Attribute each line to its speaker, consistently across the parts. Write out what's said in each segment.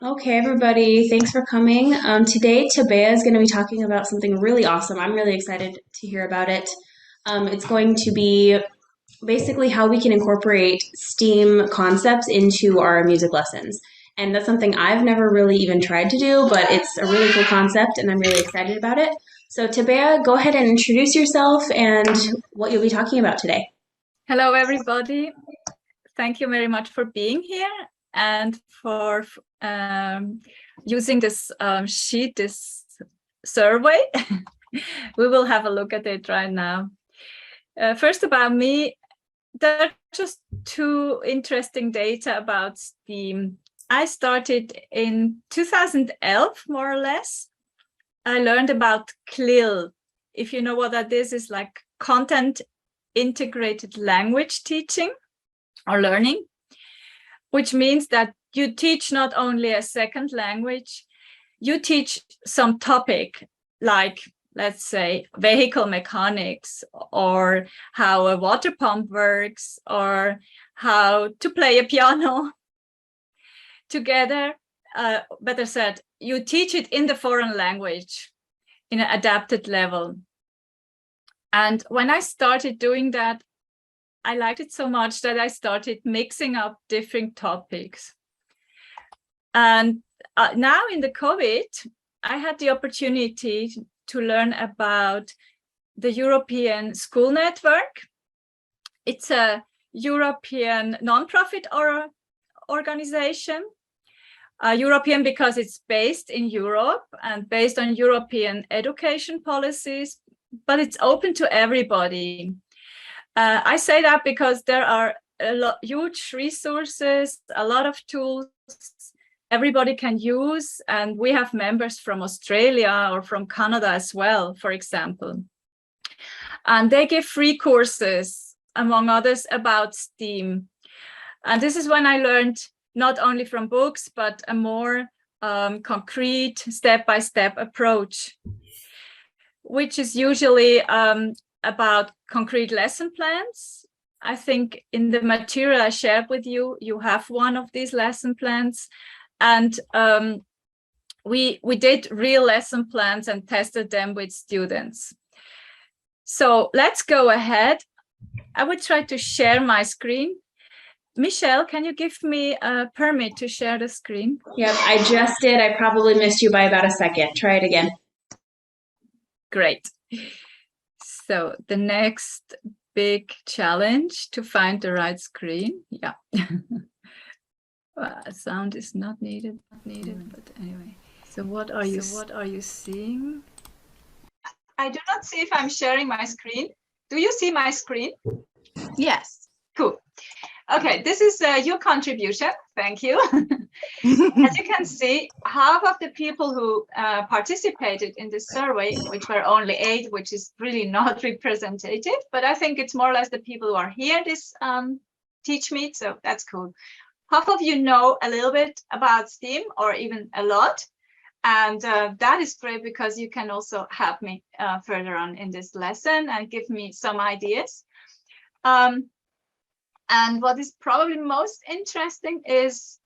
Speaker 1: Okay, everybody, thanks for coming. Today, Tabea is going to be talking about something really awesome. I'm really excited to hear about it. It's going to be basically how we can incorporate STEAM concepts into our music lessons. And that's something I've never really even tried to do, but it's a really cool concept, and I'm really excited about it. So, Tabea, go ahead and introduce yourself and what you'll be talking about today.
Speaker 2: Hello, everybody. Thank you very much for being here and for using this sheet, this survey. We will have a look at it right now. First about me, there are just two interesting data about STEAM. I started in 2011, more or less. I learned about CLIL. If you know what that is, it's like content integrated language teaching or learning, which means that you teach not only a second language, you teach some topic like, let's say, vehicle mechanics, or how a water pump works, or how to play a piano together. Better said, you teach it in the foreign language in an adapted level. And when I started doing that, I liked it so much that I started mixing up different topics. And now in the COVID, I had the opportunity to learn about the European School Network. It's a European nonprofit organization. European because it's based in Europe and based on European education policies, but it's open to everybody. I say that because there are huge resources, a lot of tools everybody can use, and we have members from Australia or from Canada as well, for example. And they give free courses, among others, about STEAM. And this is when I learned not only from books, but a more concrete step-by-step approach, which is usually about concrete lesson plans. I think in the material I shared with you, you have one of these lesson plans. And we did real lesson plans and tested them with students. So let's go ahead. I would try to share my screen. Michelle, can you give me a permit to share the screen?
Speaker 1: Yep, I just did. I probably missed you by about a second. Try it again.
Speaker 2: Great. So the next big challenge to find the right screen. Yeah. Sound is not needed, but anyway. So what are you seeing? I do not see if I'm sharing my screen. Do you see my screen? Yes. Cool. Okay, this is your contribution. Thank you. As you can see, half of the people who participated in this survey, which were only 8, which is really not representative, but I think it's more or less the people who are here this Teach Meet, so that's cool. Half of you know a little bit about STEAM, or even a lot, and that is great because you can also help me further on in this lesson and give me some ideas. And what is probably most interesting is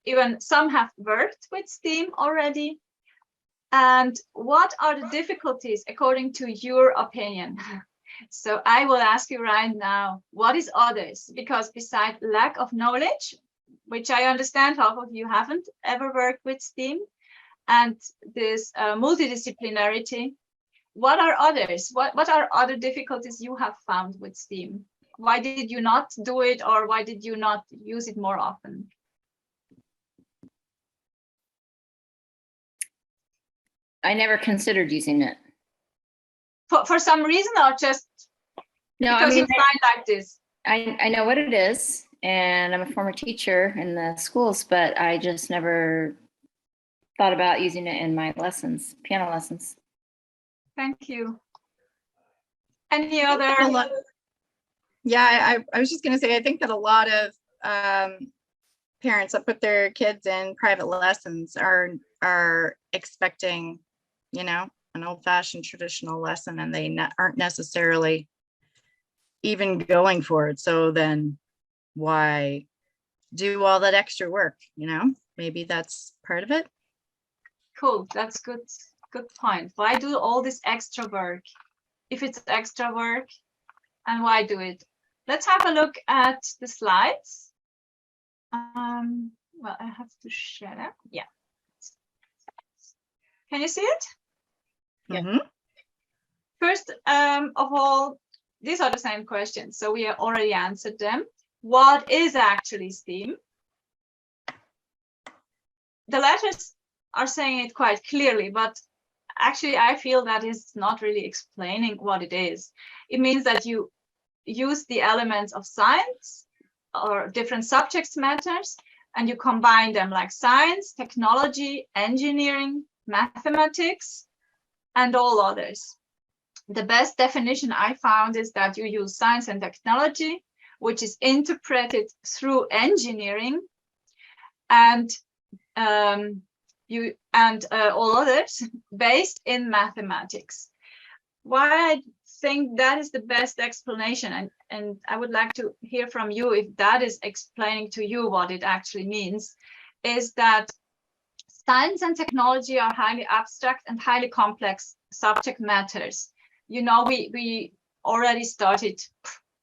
Speaker 2: even some have worked with STEAM already. And what are the difficulties according to your opinion? So I will ask you right now, what is others? Because besides lack of knowledge, which I understand half of you haven't ever worked with STEAM, and this multidisciplinarity, what are others? What are other difficulties you have found with STEAM? Why did you not do it, or why did you not use it more often?
Speaker 3: I never considered using it.
Speaker 2: For some reason, or just because you find like this?
Speaker 3: I know what it is, and I'm a former teacher in the schools, but I just never thought about using it in my lessons, piano lessons.
Speaker 2: Thank you. Any other?
Speaker 4: Yeah, I was just going to say, I think that a lot of parents that put their kids in private lessons are expecting, an old-fashioned traditional lesson, and they aren't necessarily even going for it. So then why do all that extra work, maybe that's part of it.
Speaker 2: Cool. That's good point. Why do all this extra work? If it's extra work, and why do it? Let's have a look at the slides. Well, I have to share them. Yeah. Can you see it?
Speaker 3: Yeah.
Speaker 4: Mhm.
Speaker 2: First of all, these are the same questions, so we already answered them. What is actually STEAM? The letters are saying it quite clearly, but actually I feel that is not really explaining what it is. It means that you use the elements of science or different subject matters, and you combine them, like science, technology, engineering, mathematics, and all others. The best definition I found is that you use science and technology, which is interpreted through engineering, and all others based in mathematics. Why I think that is the best explanation, and I would like to hear from you if that is explaining to you what it actually means, is that science and technology are highly abstract and highly complex subject matters. You know, we already started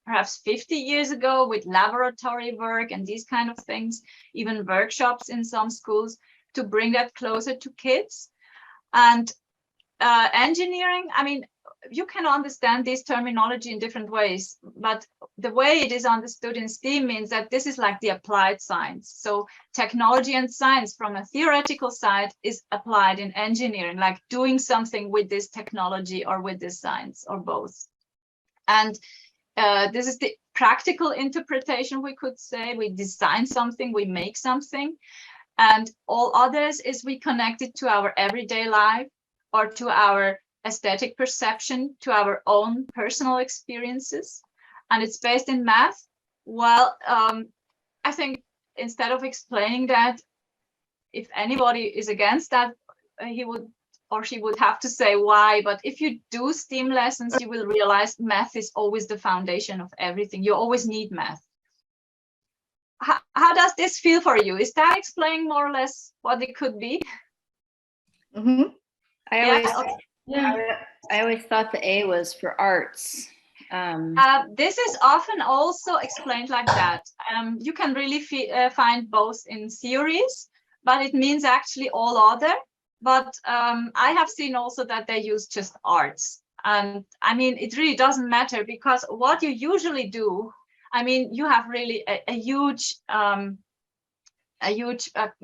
Speaker 2: perhaps 50 years ago with laboratory work and these kind of things, even workshops in some schools to bring that closer to kids. And engineering, I mean, you can understand this terminology in different ways, but the way it is understood in STEAM means that this is like the applied science. So technology and science from a theoretical side is applied in engineering, like doing something with this technology or with this science or both. And this is the practical interpretation, we could say. We design something, we make something, and all others is we connect it to our everyday life or to our aesthetic perception, to our own personal experiences, and it's based in math. Well, I think instead of explaining that, if anybody is against that, he would or she would have to say why. But if you do STEAM lessons, you will realize math is always the foundation of everything. You always need math. How does this feel for you? Is that explaining more or less what it could be?
Speaker 4: Mhm.
Speaker 3: I always thought the A was for arts.
Speaker 2: This is often also explained like that. You can really find both in theories, but it means actually all other. But I have seen also that they use just arts. And I mean, it really doesn't matter, because what you usually do, I mean, you have really a huge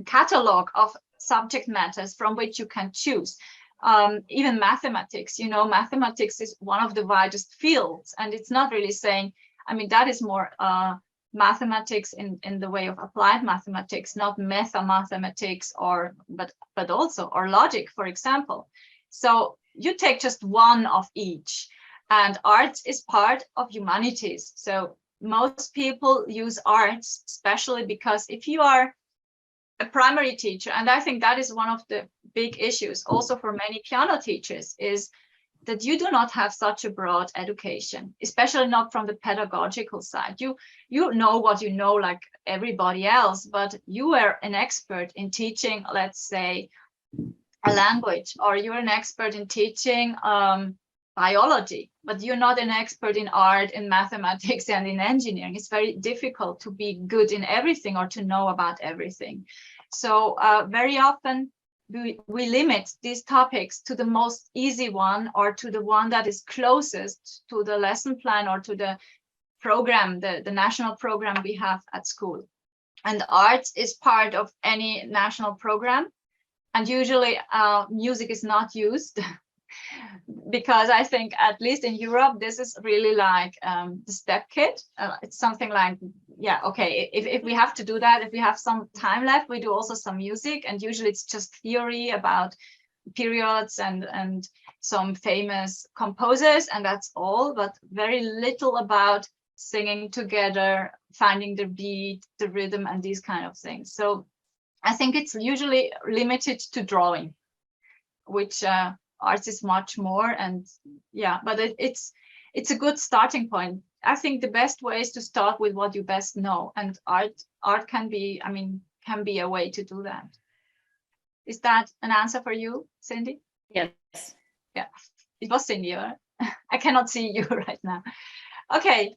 Speaker 2: catalog of subject matters from which you can choose. Even mathematics, you know, mathematics is one of the widest fields, and it's not really saying, I mean, that is more mathematics in the way of applied mathematics, not mathematics, but also or logic, for example. So you take just one of each, and arts is part of humanities. So most people use arts, especially because if you are a primary teacher, and I think that is one of the big issues also for many piano teachers, is that you do not have such a broad education, especially not from the pedagogical side. You know what you know like everybody else, but you are an expert in teaching, let's say, a language, or you're an expert in teaching biology, but you're not an expert in art, in mathematics, and in engineering. It's very difficult to be good in everything or to know about everything. So very often we limit these topics to the most easy one, or to the one that is closest to the lesson plan or to the program, the national program we have at school. And arts is part of any national program. And usually music is not used because I think, at least in Europe, this is really like the step kit. It's something like, yeah, okay, if we have to do that, if we have some time left, we do also some music, and usually it's just theory about periods and some famous composers, and that's all, but very little about singing together, finding the beat, the rhythm, and these kind of things. So I think it's usually limited to drawing, which arts is much more. And yeah, but it's a good starting point. I think the best way is to start with what you best know, and art can be, I mean, can be a way to do that. Is that an answer for you, Cindy?
Speaker 3: Yes.
Speaker 2: Yeah, it was Cindy, right? I cannot see you right now. Okay.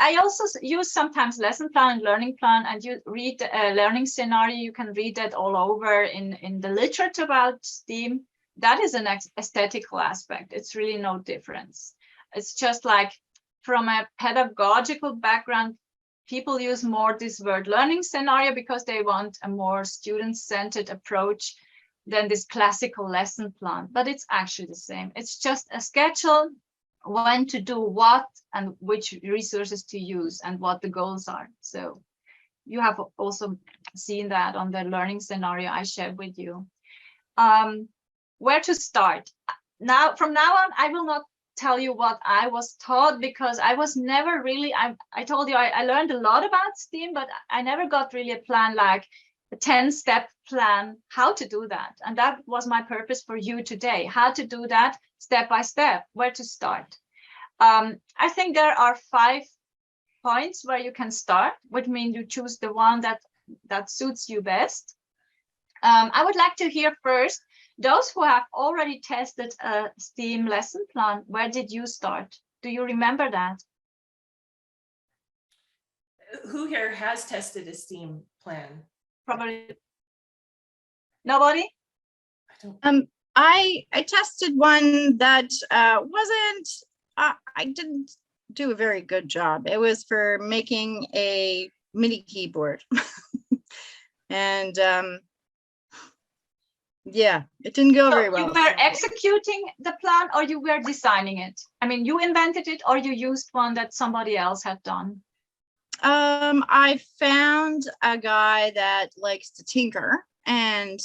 Speaker 2: I also use sometimes lesson plan and learning plan, and you read a learning scenario. You can read that all over in the literature about STEAM. That is an aesthetical aspect. It's really no difference. It's just like from a pedagogical background, people use more this word learning scenario because they want a more student-centered approach than this classical lesson plan. But it's actually the same. It's just a schedule, when to do what and which resources to use and what the goals are. So you have also seen that on the learning scenario I shared with you. Where to start? Now, from now on, I will not tell you what I was taught, because I was never really, I told you I learned a lot about STEAM, but I never got really a plan, like a 10-step plan, how to do that. And that was my purpose for you today, how to do that step by step, where to start. I think there are 5 points where you can start, which means you choose the one that suits you best. I would like to hear first, those who have already tested a STEAM lesson plan, where did you start? Do you remember that?
Speaker 5: Who here has tested a STEAM plan?
Speaker 2: Probably nobody?
Speaker 4: I tested one that wasn't, I didn't do a very good job. It was for making a MIDI keyboard. And yeah, it didn't go very well.
Speaker 2: You were executing the plan, or you were designing it? I mean, you invented it, or you used one that somebody else had done?
Speaker 4: I found a guy that likes to tinker and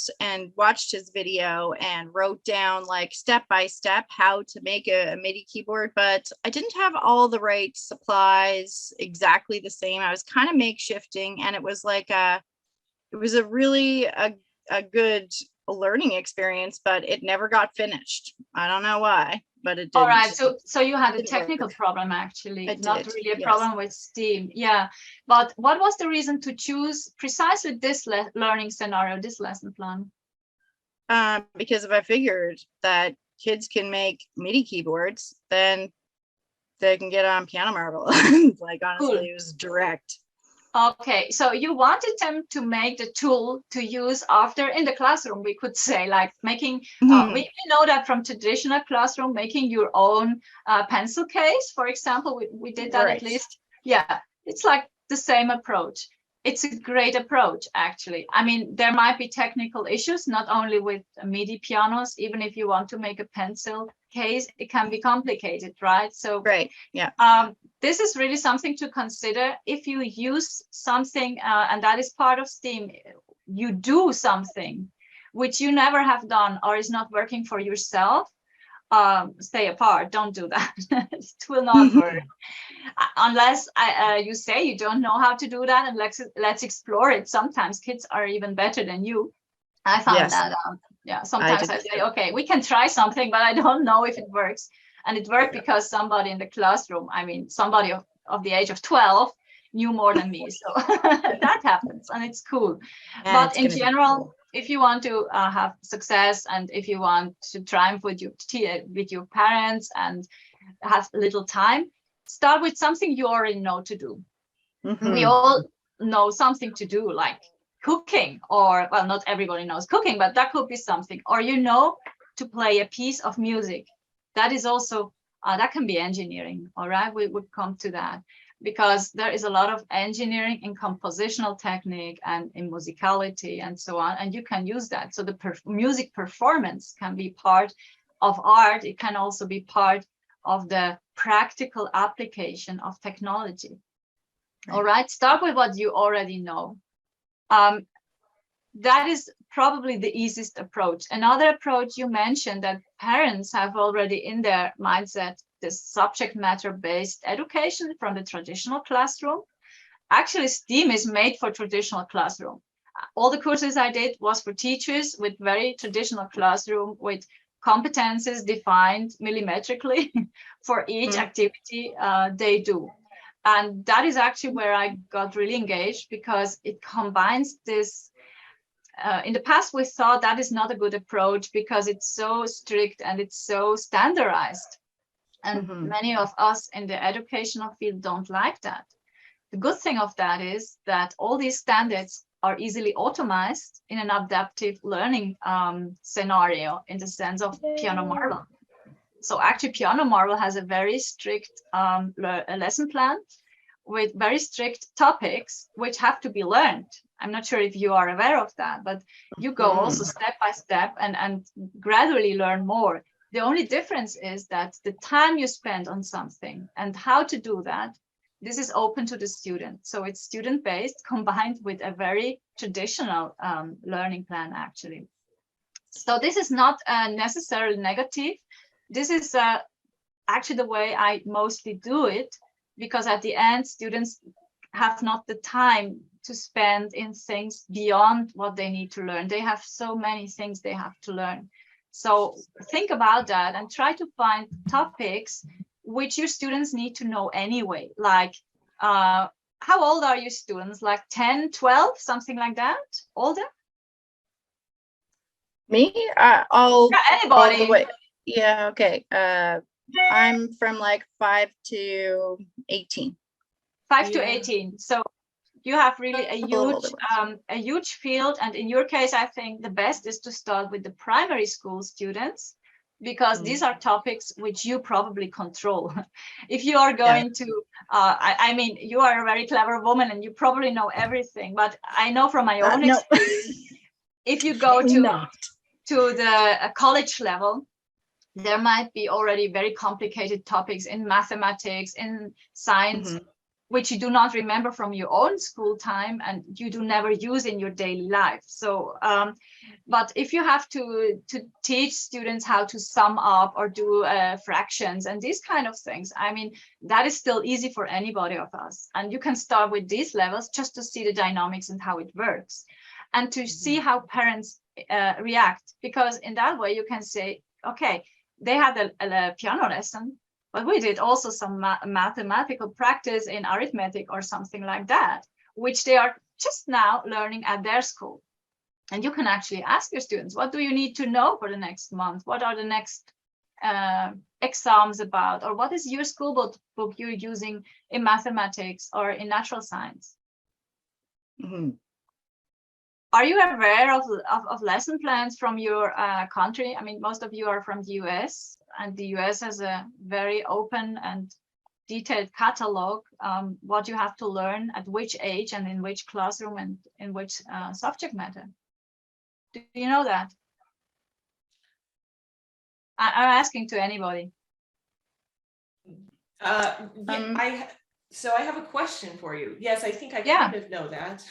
Speaker 4: watched his video and wrote down like step by step how to make a MIDI keyboard, but I didn't have all the right supplies exactly the same. I was kind of makeshifting, and it was like a really a good learning experience, but it never got finished. I don't know why, but it didn't.
Speaker 2: All right, so you had a technical problem, actually, not really a problem with STEAM. Yeah, but what was the reason to choose precisely this learning scenario, this lesson plan?
Speaker 4: Because if I figured that kids can make MIDI keyboards, then they can get on Piano Marble. Like, honestly, It was direct.
Speaker 2: Okay, so you wanted them to make the tool to use after in the classroom, we could say, like making, we know that from traditional classroom, making your own pencil case, for example, we did that at least. Yeah, it's like the same approach. It's a great approach, actually. I mean, there might be technical issues, not only with MIDI pianos. Even if you want to make a pencil case, it can be complicated, right? So,
Speaker 4: right, yeah.
Speaker 2: This is really something to consider. If you use something, and that is part of STEAM, you do something which you never have done or is not working for yourself, stay apart. Don't do that. It will not work. Unless you say you don't know how to do that, and let's explore it. Sometimes kids are even better than you. I found that out. Yeah, sometimes I say, okay, we can try something, but I don't know if it works. And it worked because somebody in the classroom, I mean, somebody of the age of 12 knew more than me. So that happens, and it's cool. Yeah, but in general, if you want to have success, and if you want to triumph with your parents and have a little time, start with something you already know to do. We all know something to do, like cooking, or, well, not everybody knows cooking, but that could be something. Or you know to play a piece of music. That is also, that can be engineering, all right? We would come to that, because there is a lot of engineering in compositional technique and in musicality and so on, and you can use that. So the music performance can be part of art. It can also be part of the practical application of technology. Right. All right, start with what you already know. That is probably the easiest approach. Another approach you mentioned that parents have already in their mindset, this subject matter based education from the traditional classroom. Actually, STEAM is made for traditional classroom. All the courses I did was for teachers with very traditional classroom, with competences defined millimetrically for each activity they do. And that is actually where I got really engaged, because it combines this. In the past, we thought that is not a good approach because it's so strict and it's so standardized. And many of us in the educational field don't like that. The good thing of that is that all these standards are easily automized in an adaptive learning scenario, in the sense of Piano Marvel. So actually, Piano Marvel has a very strict lesson plan with very strict topics which have to be learned. I'm not sure if you are aware of that, but you go also step by step and gradually learn more. The only difference is that the time you spend on something and how to do that, this is open to the student. So it's student-based combined with a very traditional learning plan, actually. So this is not necessarily negative. This is actually the way I mostly do it, because at the end, students have not the time to spend in things beyond what they need to learn. They have so many things they have to learn. So think about that and try to find topics which your students need to know anyway. Like, how old are your students? Like 10, 12, something like that? Older?
Speaker 4: Me?
Speaker 2: Yeah, anybody.
Speaker 4: All the way. Yeah, okay. I'm from like 5 to 18.
Speaker 2: 5 to 18. So you have really a huge field. And in your case, I think the best is to start with the primary school students, because these are topics which you probably control. If you are going to, I mean, you are a very clever woman and you probably know everything, but I know from my own experience, if you go to the college level, there might be already very complicated topics in mathematics, in science, which you do not remember from your own school time and you do never use in your daily life. So, but if you have to teach students how to sum up or do fractions and these kind of things, I mean, that is still easy for anybody of us. And you can start with these levels just to see the dynamics and how it works, and to see how parents react, because in that way you can say, okay, they had a piano lesson, but we did also some mathematical practice in arithmetic or something like that, which they are just now learning at their school. And you can actually ask your students, what do you need to know for the next month? What are the next exams about? Or what is your school book you're using in mathematics or in natural science? Are you aware of lesson plans from your country? I mean, most of you are from the US, and the US has a very open and detailed catalog, what you have to learn at which age and in which classroom and in which subject matter. Do you know that? I'm asking to anybody.
Speaker 5: So I have a question for you. Yes, I think I kind of know that.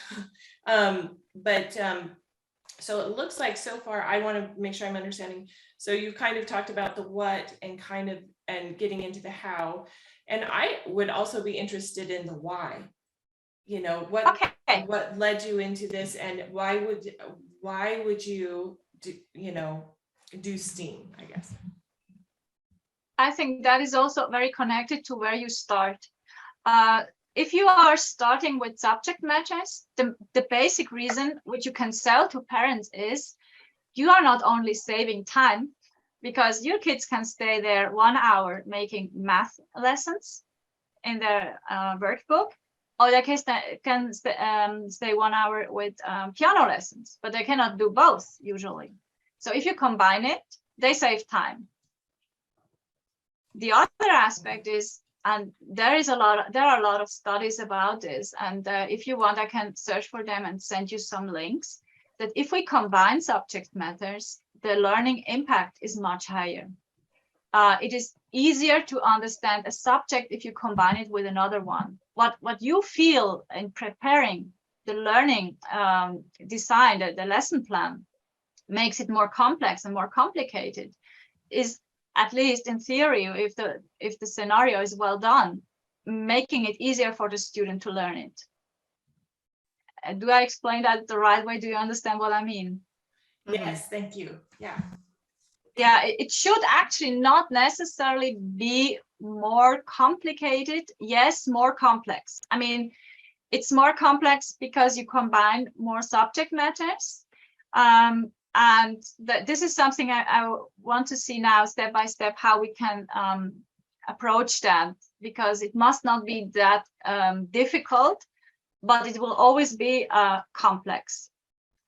Speaker 5: So it looks like so far, I want to make sure I'm understanding. So you kind of talked about the what and getting into the how. And I would also be interested in the why. You know, what led you into this, and why would you do STEAM, I guess?
Speaker 2: I think that is also very connected to where you start. If you are starting with subject matters, the basic reason which you can sell to parents is you are not only saving time, because your kids can stay there 1 hour making math lessons in their workbook, or they can stay 1 hour with piano lessons, but they cannot do both usually. So if you combine it, they save time. The other aspect is, and there are a lot of studies about this, and if you want, I can search for them and send you some links, that if we combine subject matters, the learning impact is much higher. It is easier to understand a subject if you combine it with another one. What you feel in preparing the learning design, the lesson plan, makes it more complex and more complicated, is, at least in theory, if the scenario is well done, making it easier for the student to learn it. Do I explain that the right way? Do you understand what I mean?
Speaker 5: Yes, thank you. Yeah.
Speaker 2: Yeah, it should actually not necessarily be more complicated? Yes, more complex. I mean, it's more complex because you combine more subject matters. And this is something I want to see now step by step how we can approach that, because it must not be that difficult, but it will always be complex.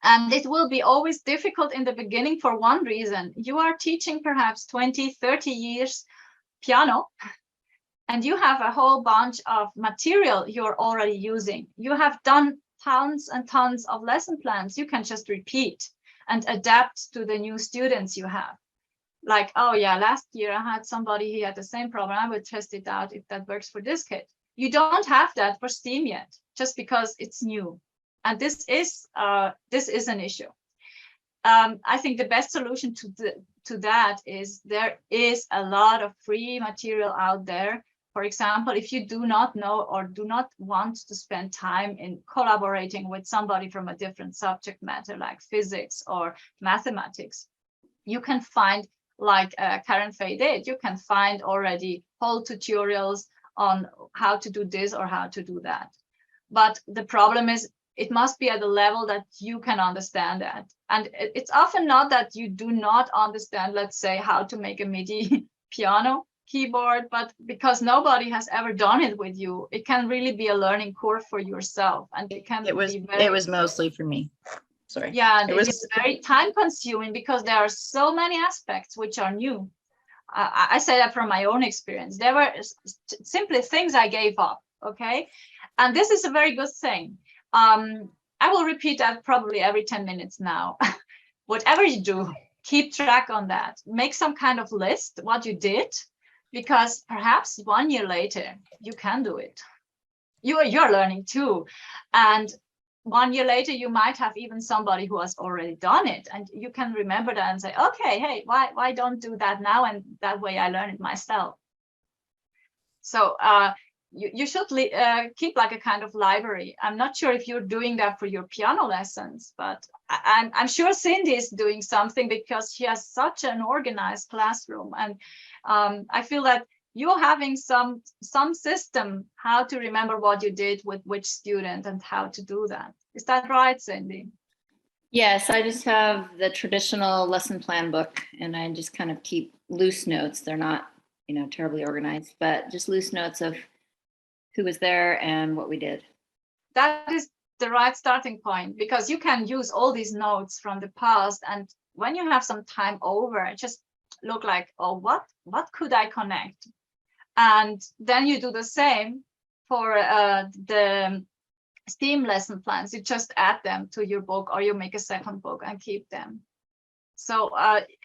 Speaker 2: And it will be always difficult in the beginning for one reason. You are teaching perhaps 20, 30 years piano, and you have a whole bunch of material you're already using. You have done tons and tons of lesson plans. You can just repeat and adapt to the new students you have. Like, oh yeah, last year I had somebody, he had the same problem. I will test it out if that works for this kid. You don't have that for STEAM yet, just because it's new. And this is an issue. I think the best solution to that is there is a lot of free material out there. For example, if you do not know or do not want to spend time in collaborating with somebody from a different subject matter like physics or mathematics, you can find, like Karen Faye did, you can find already whole tutorials on how to do this or how to do that. But the problem is, it must be at a level that you can understand that. And it's often not that you do not understand, let's say, how to make a MIDI piano keyboard, but because nobody has ever done it with you, it can really be a learning curve for yourself. And
Speaker 4: it was mostly for me. Sorry.
Speaker 2: Yeah, it's very time consuming because there are so many aspects which are new. I say that from my own experience. There were simply things I gave up, okay? And this is a very good thing. I will repeat that probably every 10 minutes now. Whatever you do, keep track on that. Make some kind of list, what you did, because perhaps 1 year later, you can do it. You're learning too. And 1 year later, you might have even somebody who has already done it. And you can remember that and say, okay, hey, why don't do that now? And that way I learn it myself. So you should keep like a kind of library. I'm not sure if you're doing that for your piano lessons, but I'm sure Cindy is doing something because she has such an organized classroom. And I feel that you're having some system how to remember what you did with which student and how to do that. Is that right, Cindy?
Speaker 3: Yes, I just have the traditional lesson plan book, and I just kind of keep loose notes. They're not, terribly organized, but just loose notes of who was there and what we did.
Speaker 2: That is the right starting point, because you can use all these notes from the past, and when you have some time over, just look like, oh, what could I connect? And then you do the same for the STEAM lesson plans. You just add them to your book, or you make a second book and keep them. So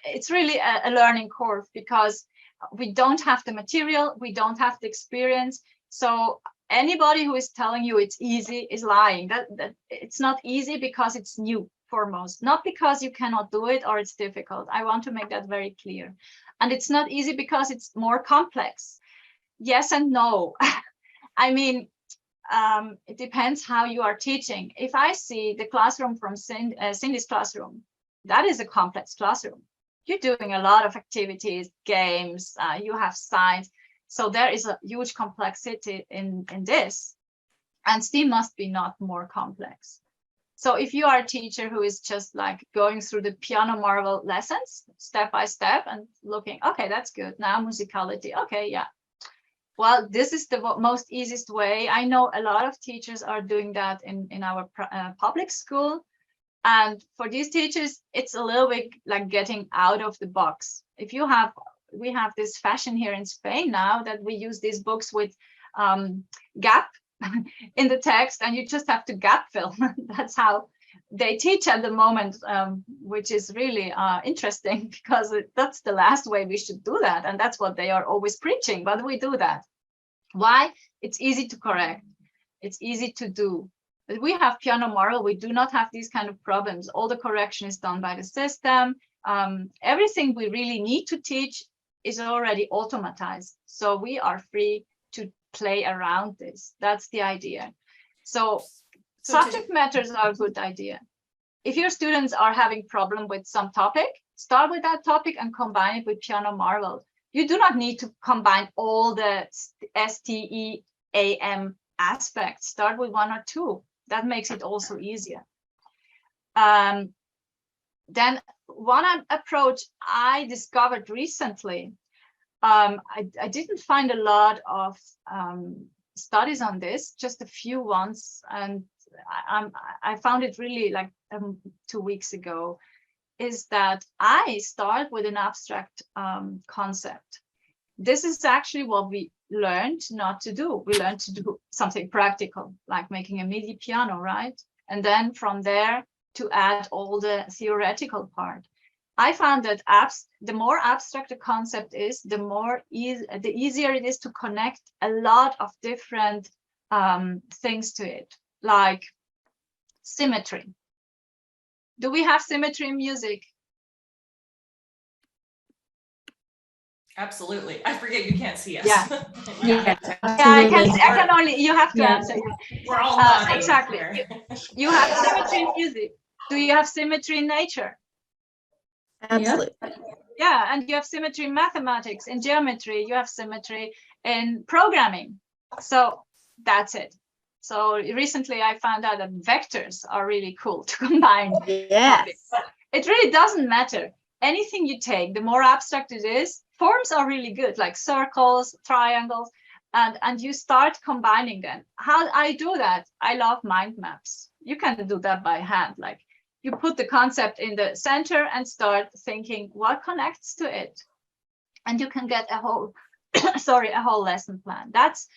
Speaker 2: it's really a learning curve, because we don't have the material, we don't have the experience. So anybody who is telling you it's easy is lying. That it's not easy because it's new, foremost, not because you cannot do it or it's difficult. I want to make that very clear. And it's not easy because it's more complex. Yes and no. I mean, it depends how you are teaching. If I see the classroom from Cindy's classroom, that is a complex classroom. You're doing a lot of activities, games, you have science. So there is a huge complexity in this. And STEAM must be not more complex. So if you are a teacher who is just like going through the piano marvel lessons step by step and looking, okay, that's good. Now musicality, okay, yeah. Well, this is the most easiest way. I know a lot of teachers are doing that in our public school. And for these teachers, it's a little bit like getting out of the box. We have this fashion here in Spain now that we use these books with gap in the text, and you just have to gap fill. That's how they teach at the moment, which is really interesting, because that's the last way we should do that. And that's what they are always preaching, but we do that. Why? It's easy to correct. It's easy to do. But we have Piano Marvel, we do not have these kind of problems. All the correction is done by the system. Everything we really need to teach is already automatized. So we are free to play around this. That's the idea. So subject matters are a good idea. If your students are having problem with some topic, start with that topic and combine it with Piano Marvel. you do not need to combine all the STEAM aspects. Start with 1 or 2. That makes it also easier. Then one approach I discovered recently, I didn't find a lot of studies on this, just a few ones, and I found it really like 2 weeks ago, is that I start with an abstract concept. This is actually what we learned not to do. We learned to do something practical, like making a MIDI piano, right? And then from there to add all the theoretical part. I found that the more abstract the concept is, the easier it is to connect a lot of different things to it, like symmetry. Do we have symmetry in music?
Speaker 5: Absolutely. I forget you can't see us.
Speaker 2: Yeah.
Speaker 1: Yes,
Speaker 2: Yeah,
Speaker 1: absolutely.
Speaker 2: I can only, you have to
Speaker 1: Yeah.
Speaker 2: answer.
Speaker 5: We're all nodding
Speaker 2: Exactly.
Speaker 5: here.
Speaker 2: You have symmetry in music. Do you have symmetry in nature?
Speaker 4: Absolutely.
Speaker 2: Yeah, and you have symmetry in mathematics, in geometry, you have symmetry in programming. So that's it. So recently I found out that vectors are really cool to combine.
Speaker 4: Yes.
Speaker 2: It really doesn't matter. Anything you take, the more abstract it is, forms are really good, like circles, triangles, and you start combining them. How I do that? I love mind maps. You can do that by hand, like you put the concept in the center and start thinking what connects to it. And you can get a whole, a whole lesson plan. That's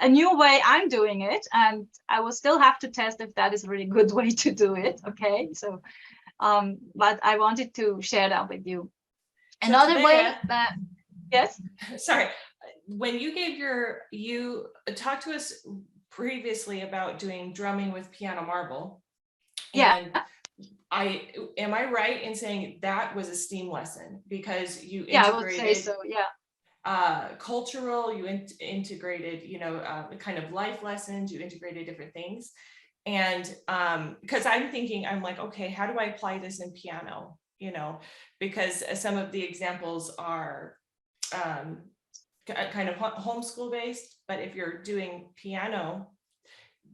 Speaker 2: a new way I'm doing it. And I will still have to test if that is a really good way to do it. Okay, so, but I wanted to share that with you.
Speaker 5: So
Speaker 2: Another way, yes?
Speaker 5: Sorry, when you talked to us previously about doing drumming with piano marble.
Speaker 2: Yeah.
Speaker 5: And am I right in saying that was a STEAM lesson because you integrated?
Speaker 2: Yeah, I would say so. Yeah.
Speaker 5: Cultural, you integrated, kind of life lessons. You integrated different things, and because I'm like, okay, how do I apply this in piano? Because some of the examples are kind of homeschool based, but if you're doing piano,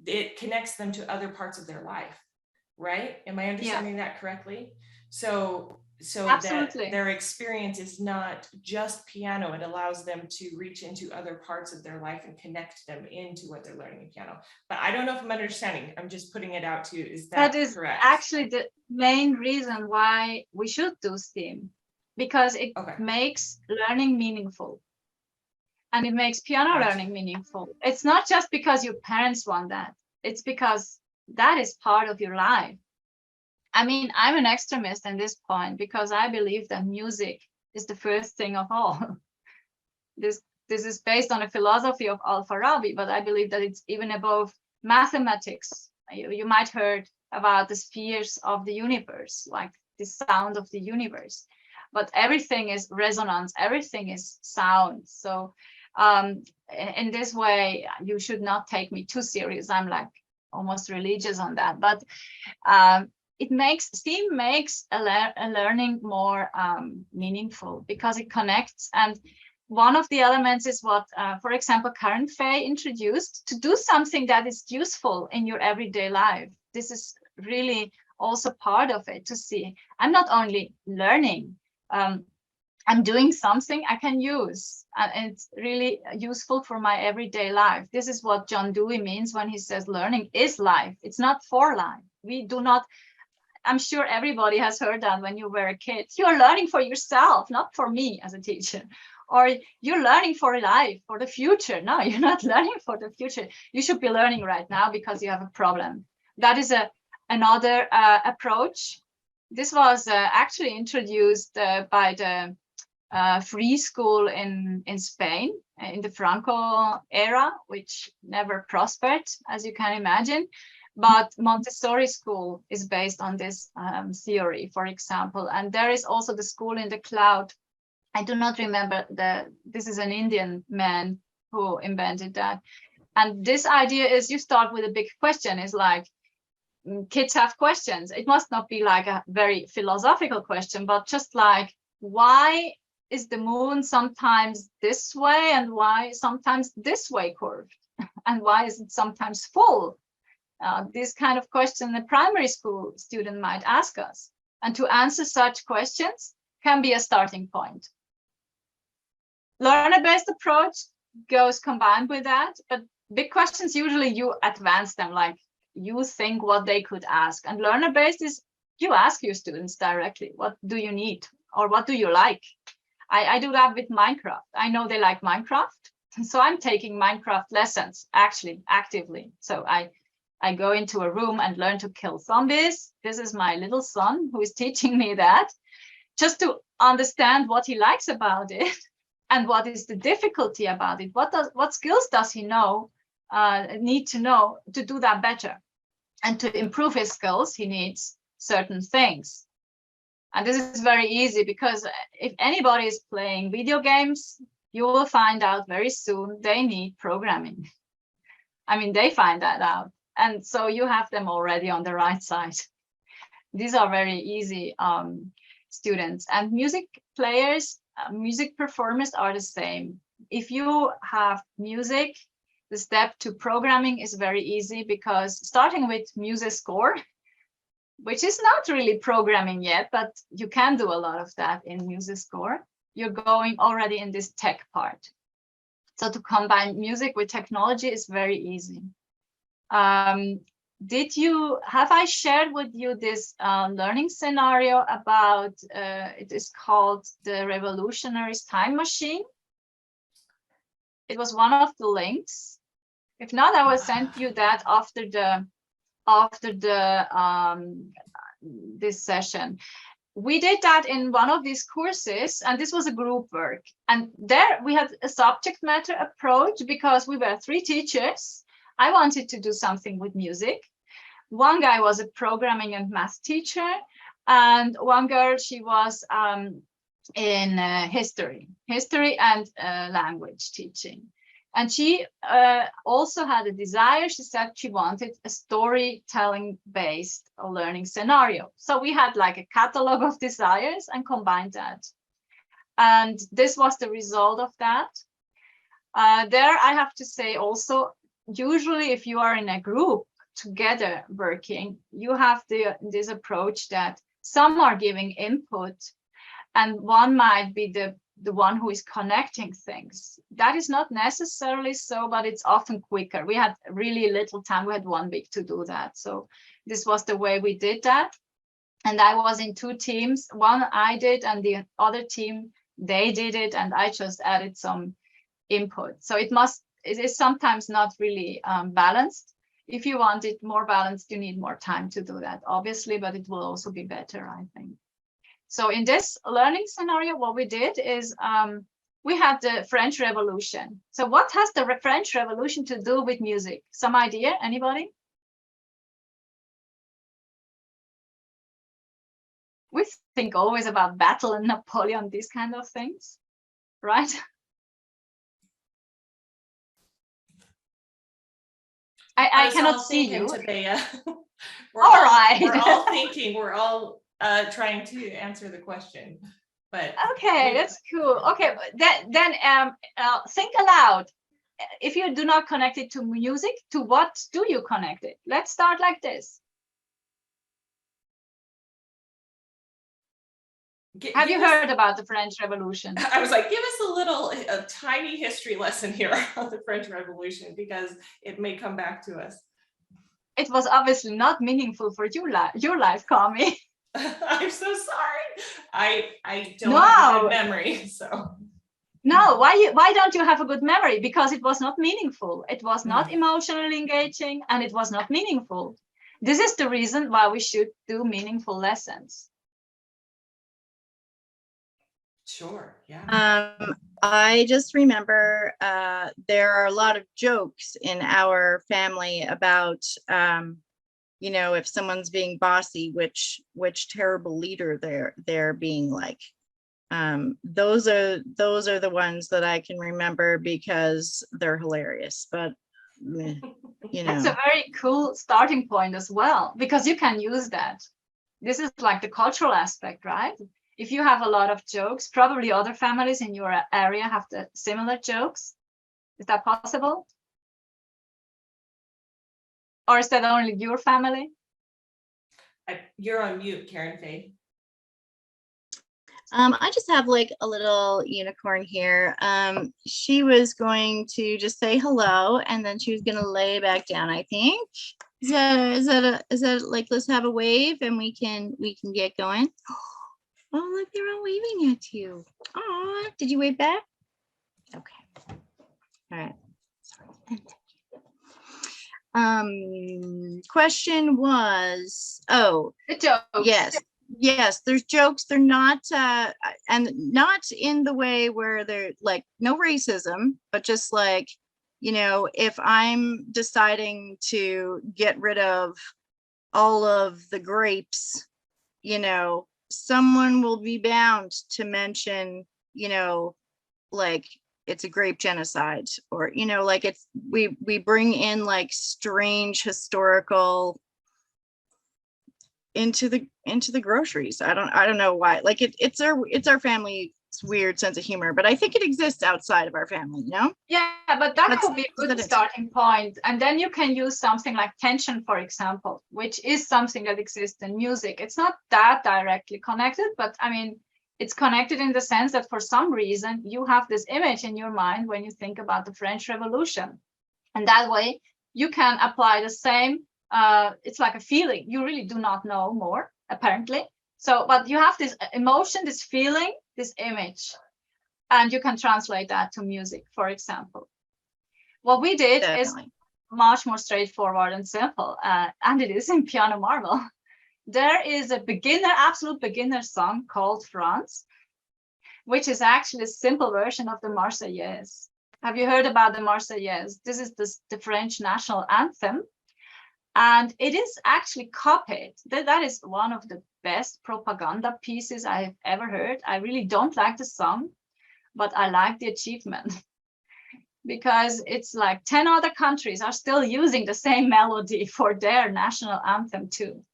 Speaker 5: it connects them to other parts of their life. Right? Am I understanding that correctly? So
Speaker 2: Absolutely.
Speaker 5: that their experience is not just piano, it allows them to reach into other parts of their life and connect them into what they're learning in piano. But I don't know if I'm understanding. I'm just putting it out to you. Is that
Speaker 2: is
Speaker 5: correct?
Speaker 2: Actually the main reason why we should do STEAM, because it makes learning meaningful. And it makes piano learning meaningful. It's not just because your parents want that. It's because that is part of your life. I mean, I'm an extremist in this point because I believe that music is the first thing of all. This is based on a philosophy of Al-Farabi, but I believe that it's even above mathematics. You might heard about the spheres of the universe, like the sound of the universe. But everything is resonance, everything is sound. So in this way, you should not take me too serious. I'm like almost religious on that, but STEAM makes a learning more meaningful because it connects. And one of the elements is what, for example, Karen Fay introduced, to do something that is useful in your everyday life. This is really also part of it, to see I'm not only learning, I'm doing something I can use, and it's really useful for my everyday life. This is what John Dewey means when he says learning is life. It's not for life. We do not, I'm sure everybody has heard that when you were a kid. You're learning for yourself, not for me as a teacher. Or you're learning for life, for the future. No, you're not learning for the future. You should be learning right now because you have a problem. That is another approach. This was actually introduced by the free school in Spain in the Franco era, which never prospered, as you can imagine. But Montessori school is based on this theory, for example. And there is also the school in the cloud. I do not remember this is an Indian man who invented that. And this idea is you start with a big question. It's like, kids have questions. It must not be like a very philosophical question, but just like, why is the moon sometimes this way and why sometimes this way curved? And why is it sometimes full? This kind of question a primary school student might ask us. And to answer such questions can be a starting point. Learner-based approach goes combined with that, but big questions, usually you advance them, like you think what they could ask. And learner-based is you ask your students directly, what do you need? Or what do you like? I do that with Minecraft. I know they like Minecraft. So I'm taking Minecraft lessons, actually, actively. So I go into a room and learn to kill zombies. This is my little son who is teaching me that, just to understand what he likes about it and what is the difficulty about it. What skills does he need to know to do that better? And to improve his skills, he needs certain things. And this is very easy because if anybody is playing video games, you will find out very soon they need programming. I mean, they find that out. And so you have them already on the right side. These are very easy students. And music players, music performers are the same. If you have music, the step to programming is very easy because starting with music score, which is not really programming yet, but you can do a lot of that in music score. You're going already in this tech part. So to combine music with technology is very easy. Have I shared with you this learning scenario about, it is called the Revolutionaries Time Machine? It was one of the links. If not, I will send you that after this session. We did that in one of these courses, and this was a group work. And there we had a subject matter approach because we were 3 teachers. I wanted to do something with music. One guy was a programming and math teacher, and one girl, she was in history and language teaching. And she also had a desire. She said she wanted a storytelling-based learning scenario. So we had like a catalog of desires and combined that. And this was the result of that. There, I have to say also, usually if you are in a group together working, you have this approach that some are giving input and one might be the one who is connecting things. That is not necessarily so, but it's often quicker. We had really little time. We had 1 week to do that. So this was the way we did that. And I was in 2 teams. One I did, and the other team, they did it, and I just added some input. So it is sometimes not really balanced. If you want it more balanced, you need more time to do that, obviously, but it will also be better, I think. So in this learning scenario, what we did is we had the French Revolution. So what has the French Revolution to do with music? Some idea, anybody? We think always about battle and Napoleon, these kind of things, right? I cannot see you.
Speaker 5: Tabea.
Speaker 2: All right.
Speaker 5: We're all thinking, we're all trying to answer the question, but
Speaker 2: okay, that's cool. Okay, then think aloud. If you do not connect it to music, to what do you connect it? Let's start like this. Have you heard about the French Revolution?
Speaker 5: I was like, give us a tiny history lesson here on the French Revolution, because it may come back to us.
Speaker 2: It was obviously not meaningful for your life, Kami.
Speaker 5: I'm so sorry. I don't have a good memory, so.
Speaker 2: No, why don't you have a good memory? Because it was not meaningful. It was not emotionally engaging, and it was not meaningful. This is the reason why we should do meaningful lessons.
Speaker 5: Sure, yeah.
Speaker 4: I just remember there are a lot of jokes in our family about you know, if someone's being bossy, which terrible leader they're being like. Those are the ones that I can remember because they're hilarious, but you know.
Speaker 2: It's a very cool starting point as well, because you can use that. This is like the cultural aspect, right? if you have a lot of jokes, probably other families in your area have the similar jokes. Is that possible? Or is that only your family?
Speaker 5: You're on mute, Karen Faye.
Speaker 4: I just have like a little unicorn here. She was going to just say hello and then she was gonna lay back down, I think. Is that like, let's have a wave and we can get going. Oh, look, they're all waving at you. Oh, did you wave back? Okay. All right. Sorry. Question was, oh,
Speaker 2: The jokes.
Speaker 4: Yes, there's jokes. They're not, and not in the way where they're like no racism, but just like, if I'm deciding to get rid of all of the grapes, someone will be bound to mention, like it's a grape genocide, or, like it's, we bring in like strange historical into the groceries. I don't know why. Like it's our family's weird sense of humor, but I think it exists outside of our family,
Speaker 2: Yeah, but that could be a good starting point. And then you can use something like tension, for example, which is something that exists in music. It's not that directly connected, but I mean, it's connected in the sense that for some reason you have this image in your mind when you think about the French Revolution. And that way you can apply the same. It's like a feeling. You really do not know more, apparently. So, but you have this emotion, this feeling, this image, and you can translate that to music, for example. What we did is much more straightforward and simple, and it is in Piano Marvel. There is a absolute beginner song called France, which is actually a simple version of the Marseillaise. Have you heard about the Marseillaise? This is the French national anthem. And it is actually copied. That is one of the best propaganda pieces I've ever heard. I really don't like the song, but I like the achievement because it's like 10 other countries are still using the same melody for their national anthem too.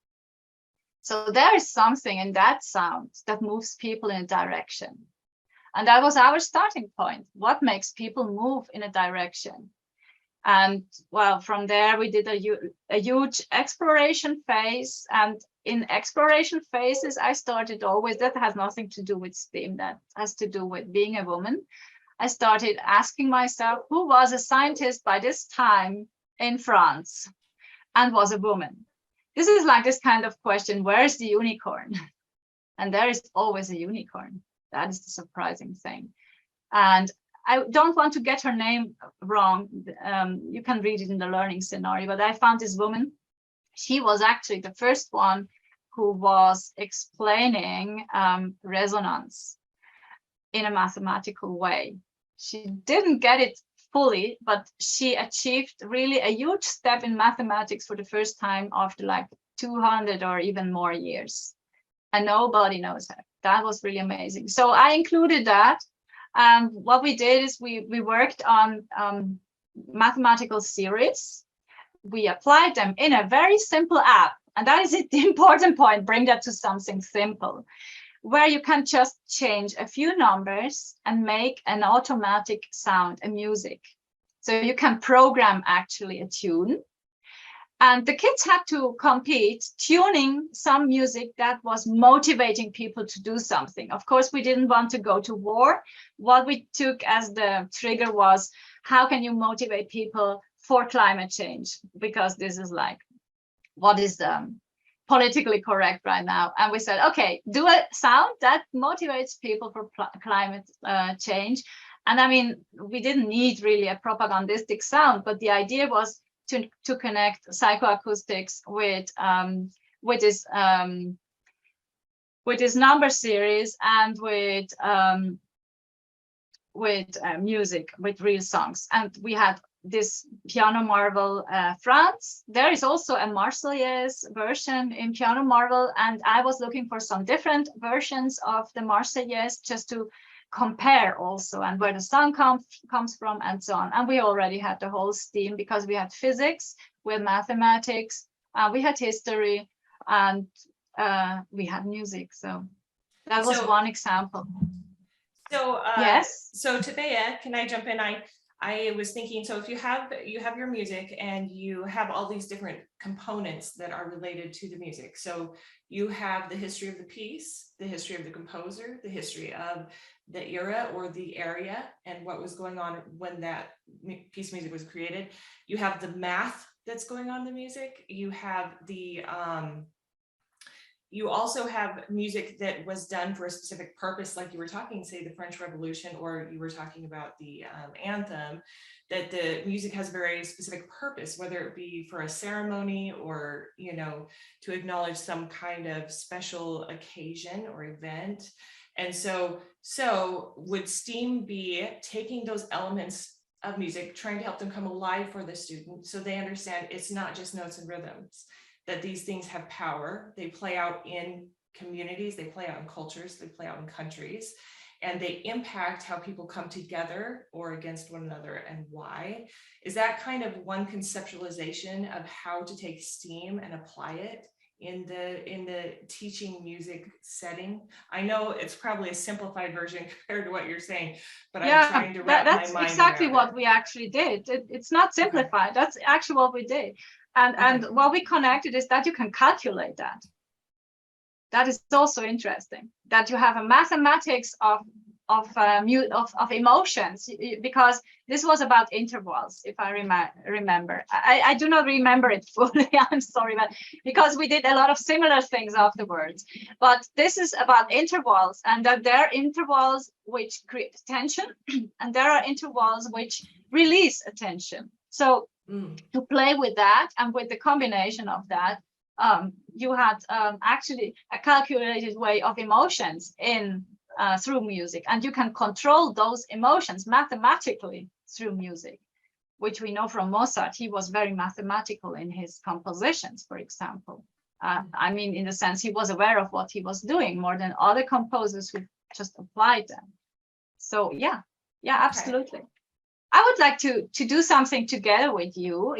Speaker 2: So there is something in that sound that moves people in a direction. And that was our starting point. What makes people move in a direction? And well, from there, we did a huge exploration phase. And in exploration phases, I started always, that has nothing to do with STEAM, that has to do with being a woman. I started asking myself, who was a scientist by this time in France and was a woman? This is like this kind of question, where's the unicorn? And there is always a unicorn. That is the surprising thing. And I don't want to get her name wrong. You can read it in the learning scenario, but I found this woman. She was actually the first one who was explaining resonance in a mathematical way. She didn't get it fully, but she achieved really a huge step in mathematics for the first time after like 200 or even more years. And nobody knows her. That was really amazing. So I included that. What we did is we worked on mathematical series. We applied them in a very simple app. And that is the important point, bring that to something simple, where you can just change a few numbers and make an automatic sound, a music. So you can program actually a tune. And the kids had to compete tuning some music that was motivating people to do something. Of course, we didn't want to go to war. What we took as the trigger was, how can you motivate people for climate change? Because this is like, what is politically correct right now? And we said, okay, do a sound that motivates people for climate change. And I mean, we didn't need really a propagandistic sound, but the idea was to connect psychoacoustics with this number series and with music, with real songs. And we had this Piano Marvel France. There is also a Marseillaise version in Piano Marvel, and I was looking for some different versions of the Marseillaise just to compare also, and where the song comes from and so on. And we already had the whole STEAM because we had physics, we had mathematics, we had history, and we had music. So That was
Speaker 5: So-
Speaker 2: one example.
Speaker 5: So,
Speaker 2: Yes.
Speaker 5: So Tabea, can I jump in? I was thinking, so if you have your music and you have all these different components that are related to the music. So you have the history of the piece, the history of the composer, the history of the era or the area and what was going on when that piece of music was created. You have the math that's going on in the music. You have the you also have music that was done for a specific purpose, like you were talking, say the French Revolution, or you were talking about the anthem, that the music has a very specific purpose, whether it be for a ceremony or, you know, to acknowledge some kind of special occasion or event. And so would STEAM be taking those elements of music, trying to help them come alive for the student so they understand it's not just notes and rhythms, that these things have power, they play out in communities, they play out in cultures, they play out in countries, and they impact how people come together or against one another and why. Is that kind of one conceptualization of how to take STEAM and apply it in the teaching music setting? I know it's probably a simplified version compared to what you're saying, but I'm trying to wrap my mind around it.
Speaker 2: That's exactly what we actually did. It's not simplified. Okay. That's actually what we did. And what we connected is that you can calculate that. That is also interesting, that you have a mathematics of emotions, because this was about intervals, if I remember. I do not remember it fully, I'm sorry, but because we did a lot of similar things afterwards. But this is about intervals, and that there are intervals which create tension, and there are intervals which release attention. So to play with that, and with the combination of that, you had actually a calculated way of emotions in through music, and you can control those emotions mathematically through music, which we know from Mozart. He was very mathematical in his compositions, for example. I mean, in the sense he was aware of what he was doing more than other composers who just applied them. So yeah, absolutely. Okay. I would like to do something together with you,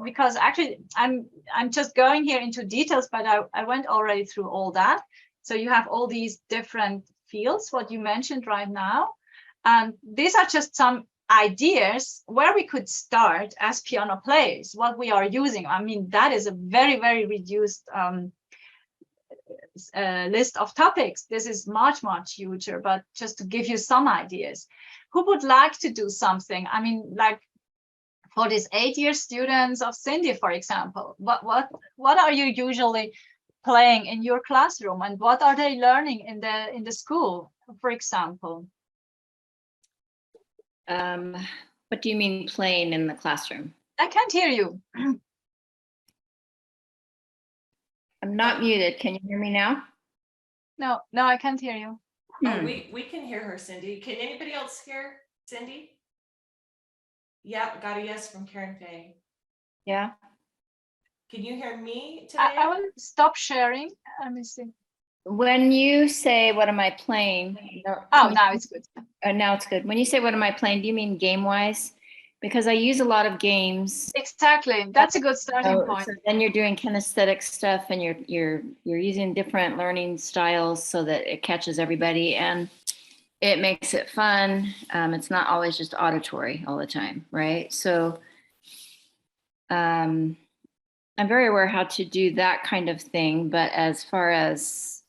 Speaker 2: because actually I'm just going here into details, but I went already through all that. So you have all these different fields, what you mentioned right now. And these are just some ideas where we could start as piano players, what we are using. I mean, that is a very, very reduced list of topics. This is much, much huger, but just to give you some ideas. Who would like to do something? I mean, like for these 8-year students of Cindy, for example, what are you usually playing in your classroom, and what are they learning in the school, for example?
Speaker 3: What do you mean playing in the classroom?
Speaker 2: I can't hear you.
Speaker 3: I'm not muted. Can you hear me now?
Speaker 2: No, I can't hear you.
Speaker 5: Oh, we can hear her, Cindy. Can anybody else hear Cindy? Yeah, got a yes from Karen Faye.
Speaker 3: Yeah.
Speaker 5: Can you hear me today?
Speaker 2: I will stop sharing. Let me see.
Speaker 3: When you say, what am I playing?
Speaker 2: Now it's good.
Speaker 3: Now it's good. When you say, what am I playing? Do you mean game-wise? Because I use a lot of games.
Speaker 2: Exactly. That's a good starting point.
Speaker 3: So then you're doing kinesthetic stuff, and you're using different learning styles so that it catches everybody, and it makes it fun. It's not always just auditory all the time, right? So I'm very aware how to do that kind of thing, but as far as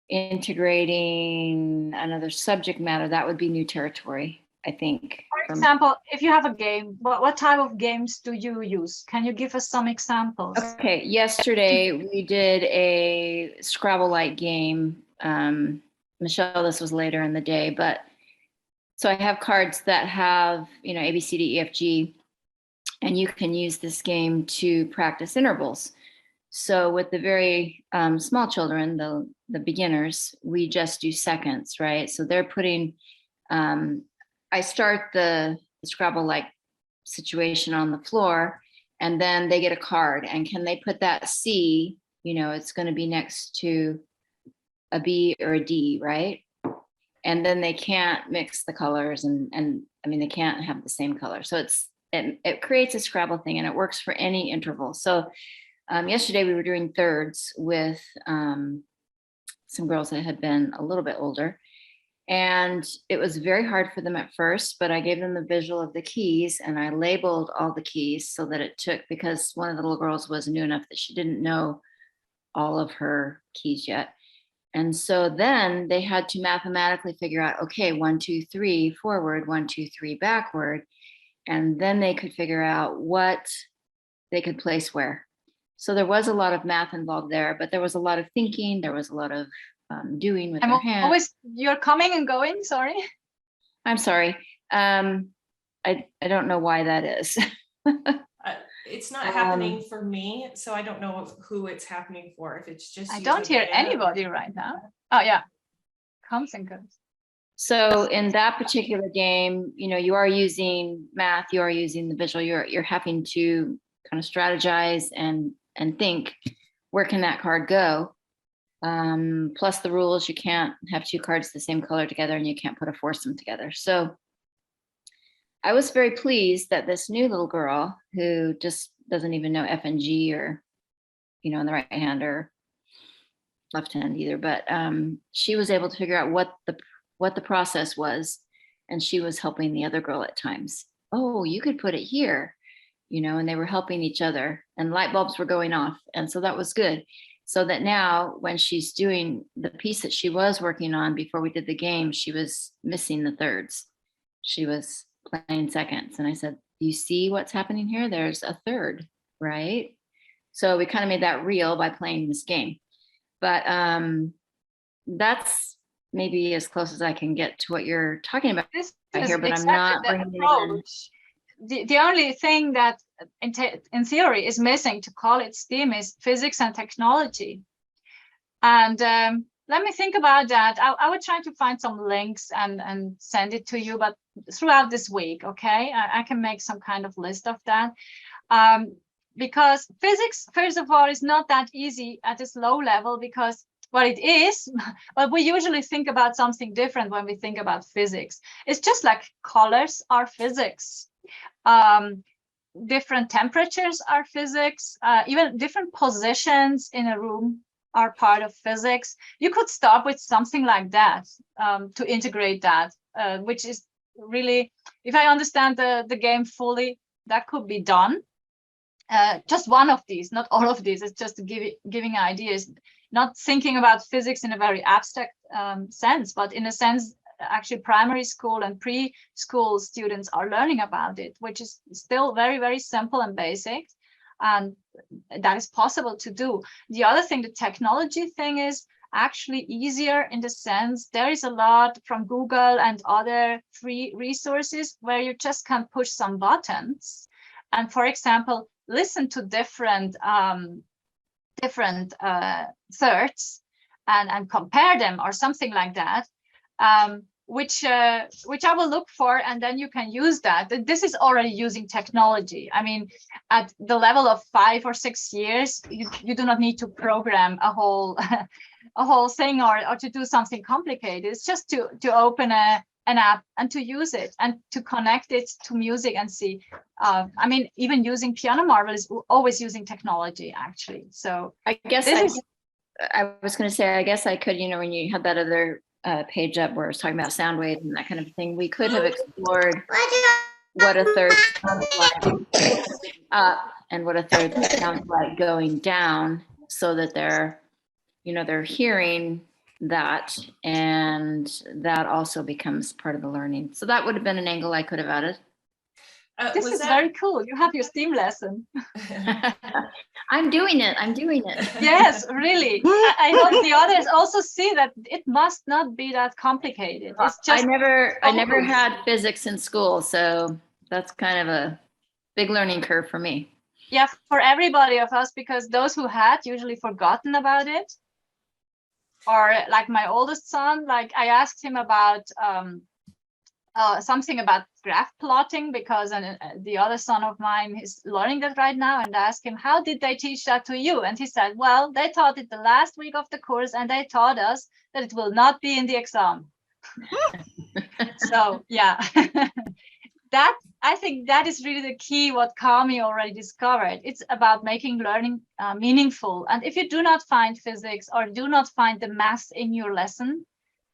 Speaker 3: integrating another subject matter, that would be new territory, I think.
Speaker 2: For example, if you have a game, what type of games do you use? Can you give us some examples?
Speaker 3: Okay, yesterday we did a Scrabble-like game. Michelle, this was later in the day, but so I have cards that have, A, B, C, D, E, F, G, and you can use this game to practice intervals. So with the very small children, the beginners, we just do seconds, right? So they're putting, I start the Scrabble-like situation on the floor, and then they get a card, and can they put that C, it's going to be next to a B or a D, right? And then they can't mix the colors, and I mean, they can't have the same color. So it creates a Scrabble thing, and it works for any interval. So yesterday we were doing thirds with some girls that had been a little bit older. And it was very hard for them at first, but I gave them the visual of the keys and I labeled all the keys so that it took, because one of the little girls was new enough that she didn't know all of her keys yet. And so then they had to mathematically figure out, okay, 1, 2, 3 forward, 1, 2, 3 backward. And then they could figure out what they could place where. So there was a lot of math involved there, but there was a lot of thinking. There was a lot of doing with their hands.
Speaker 2: Always, you're coming and going, sorry.
Speaker 3: I'm sorry. I don't know why that is.
Speaker 5: It's not happening for me, so I don't know who it's happening for. If it's just
Speaker 2: I
Speaker 5: you,
Speaker 2: don't hear
Speaker 5: Tabea.
Speaker 2: anybody right now. Oh yeah, comes and goes.
Speaker 3: So in that particular game, you know, you are using math, you are using the visual, you're having to kind of strategize and think, where can that card go? Plus the rules, you can't have 2 cards the same color together and you can't put a foursome together. So I was very pleased that this new little girl who just doesn't even know F and G, or, you know, in the right hand or left hand either, but she was able to figure out what the process was. And she was helping the other girl at times. Oh, you could put it here, you know, and they were helping each other and light bulbs were going off. And so that was good. So that now when she's doing the piece that she was working on before we did the game, she was missing the thirds. She was playing seconds. And I said, you see what's happening here? There's a third, right? So we kind of made that real by playing this game. But that's maybe as close as I can get to what you're talking about here, but I'm not bringing it in.
Speaker 2: The only thing that in theory is missing to call it STEAM is physics and technology. And let me think about that. I would try to find some links and send it to you, but throughout this week, okay? I can make some kind of list of that. Because physics, first of all, is not that easy at this low level, because well, it is, but we usually think about something different when we think about physics. It's just like colors are physics. Different temperatures are physics. Even different positions in a room are part of physics. You could start with something like that to integrate that, which is really, if I understand the game fully, that could be done. Just one of these, not all of these. It's just giving ideas, not thinking about physics in a very abstract sense, but in a sense, actually primary school and preschool students are learning about it, which is still very, very simple and basic. And that is possible to do. The other thing, the technology thing, is actually easier in the sense there is a lot from Google and other free resources where you just can push some buttons. And for example, listen to different thirds and compare them or something like that, which I will look for, and then you can use that. This is already using technology. I mean, at the level of 5 or 6 years, you do not need to program a whole a whole thing or to do something complicated. It's just to open an app and to use it and to connect it to music and see. I mean, even using Piano Marvel is always using technology, actually. So
Speaker 3: I guess I was going to say, I guess I could, you know, when you had that other page up where I was talking about sound waves and that kind of thing, we could have explored what a third sounds like up and what a third sounds like going down, so that they're hearing that, and that also becomes part of the learning. So that would have been an angle I could have added.
Speaker 2: This is very cool. You have your STEAM lesson.
Speaker 3: I'm doing it.
Speaker 2: Yes, really. I hope the others also see that it must not be that complicated. It's just
Speaker 3: I never had physics in school, so that's kind of a big learning curve for me.
Speaker 2: Yeah, for everybody of us, because those who had usually forgotten about it. Or like my oldest son, like I asked him about something about graph plotting, because the other son of mine is learning that right now, and I asked him, how did they teach that to you? And he said, well, they taught it the last week of the course, and they taught us that it will not be in the exam. So yeah, that I think that is really the key, what Kami already discovered. It's about making learning meaningful. And if you do not find physics or do not find the math in your lesson,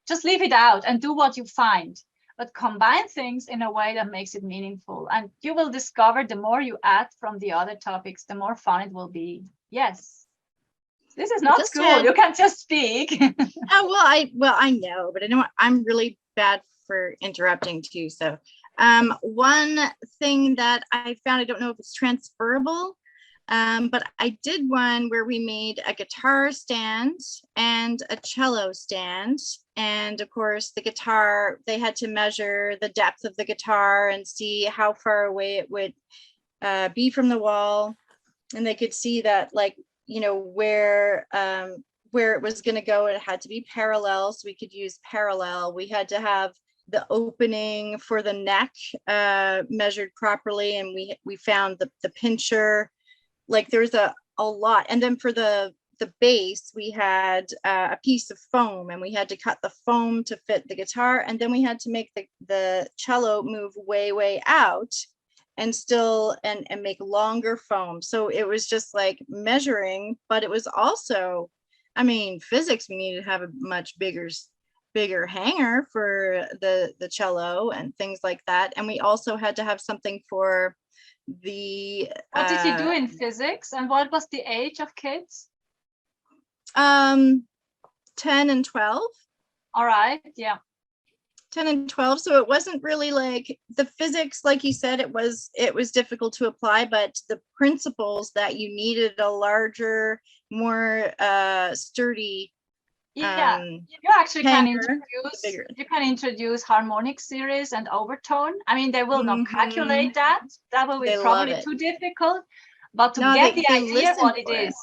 Speaker 2: just leave it out and do what you find. But combine things in a way that makes it meaningful. And you will discover the more you add from the other topics, the more fun it will be. Yes. This is not school. You can't just speak.
Speaker 4: I know, but I know I'm really bad for interrupting too. So one thing that I found, I don't know if it's transferable, but I did one where we made a guitar stand and a cello stand. And of course, the guitar, they had to measure the depth of the guitar and see how far away it would be from the wall. And they could see that, like, you know, where it was going to go, it had to be parallel. So we could use parallel. We had to have the opening for the neck measured properly, and we found the pincher. Like there's a lot. And then for the base, we had a piece of foam, and we had to cut the foam to fit the guitar, and then we had to make the cello move way out and still and make longer foam. So it was just like measuring, but it was also, I mean, physics, we needed to have a much bigger hanger for the cello and things like that. And we also had to have something for the
Speaker 2: what did you do in physics, and what was the age of kids?
Speaker 4: 10 and 12.
Speaker 2: All right, yeah.
Speaker 4: 10 and 12. So it wasn't really like the physics, like you said, it was difficult to apply, but the principles that you needed a larger, more sturdy.
Speaker 2: Yeah, you actually can introduce harmonic series and overtone. I mean, they will not calculate that. That will be probably too difficult. But to get the idea what it is.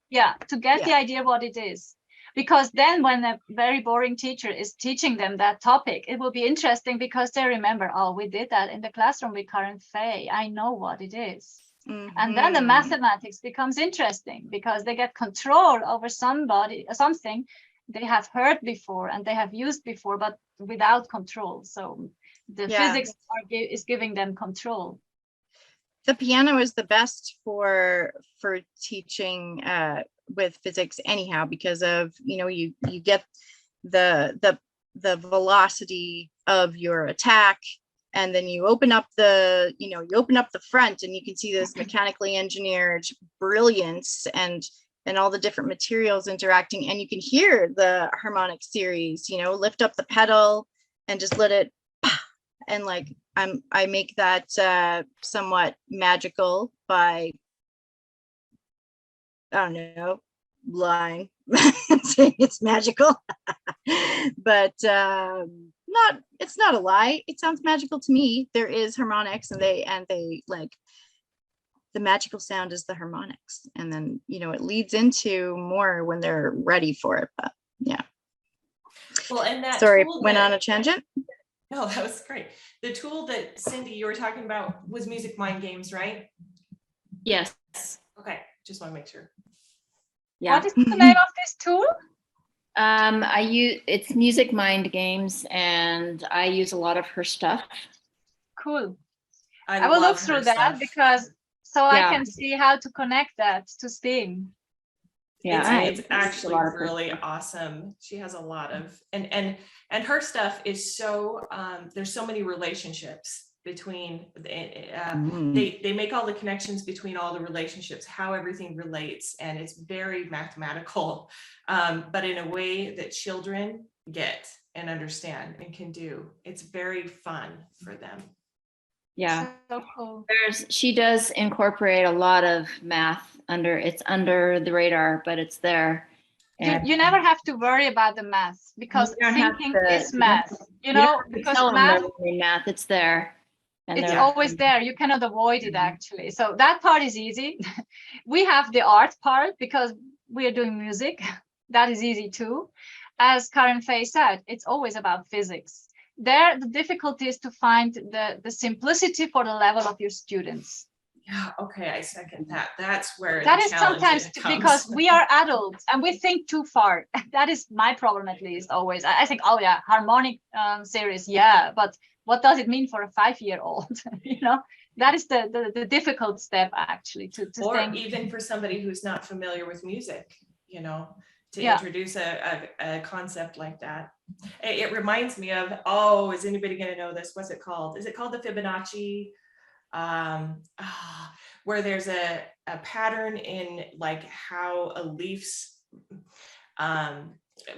Speaker 2: Yeah, to get the idea what it is. Because then when a very boring teacher is teaching them that topic, it will be interesting because they remember, oh, we did that in the classroom with current Faye. I know what it is. And then the mathematics becomes interesting because they get control over something they have heard before and they have used before, but without control. So the physics is giving them control.
Speaker 4: The piano is the best for teaching with physics anyhow, because of, you know, you get the velocity of your attack, and then you open up the front and you can see this mechanically engineered brilliance and all the different materials interacting, and you can hear the harmonic series, you know, lift up the pedal and just let it, and like I make that somewhat magical by, I don't know, lying, saying it's magical, but it's not a lie. It sounds magical to me. There is harmonics, and they like, the magical sound is the harmonics, and then, you know, it leads into more when they're ready for it. But yeah.
Speaker 5: Well, and that
Speaker 4: sorry, went on a tangent.
Speaker 5: No, that was great. The tool that Cindy, you were talking about was Music Mind Games, right?
Speaker 3: Yes.
Speaker 5: Okay, just want to make sure.
Speaker 3: Yeah.
Speaker 2: What is the name of this tool?
Speaker 3: It's Music Mind Games, and I use a lot of her stuff.
Speaker 2: Cool. I will look through that because I can see how to connect that to Steam.
Speaker 5: Yeah, it's actually really awesome. She has a lot of and her stuff is so there's so many relationships between they make all the connections between all the relationships, how everything relates, and it's very mathematical, but in a way that children get and understand and can do. It's very fun for them.
Speaker 3: Yeah,
Speaker 2: so cool.
Speaker 3: She does incorporate a lot of math under the radar, but it's there. And
Speaker 2: you never have to worry about the math, because thinking is math, you know, because
Speaker 3: math, it's there. And
Speaker 2: it's always there. You cannot avoid it, actually. So that part is easy. We have the art part because we are doing music. That is easy too. As Karen Faye said, it's always about physics. There, the difficulty is to find the simplicity for the level of your students.
Speaker 5: Yeah, okay, I second that. That's where
Speaker 2: that is sometimes because we are adults and we think too far. That is my problem, at least, always. I think, oh yeah, harmonic series, yeah, but what does it mean for a 5-year-old? You know, that is the difficult step actually to
Speaker 5: Or
Speaker 2: think.
Speaker 5: even for somebody who's not familiar with music, you know, to
Speaker 2: Yeah.
Speaker 5: introduce a concept like that. It reminds me of, oh, is anybody going to know this? What's it called? Is it called the Fibonacci? Where there's a pattern in like how a leaf's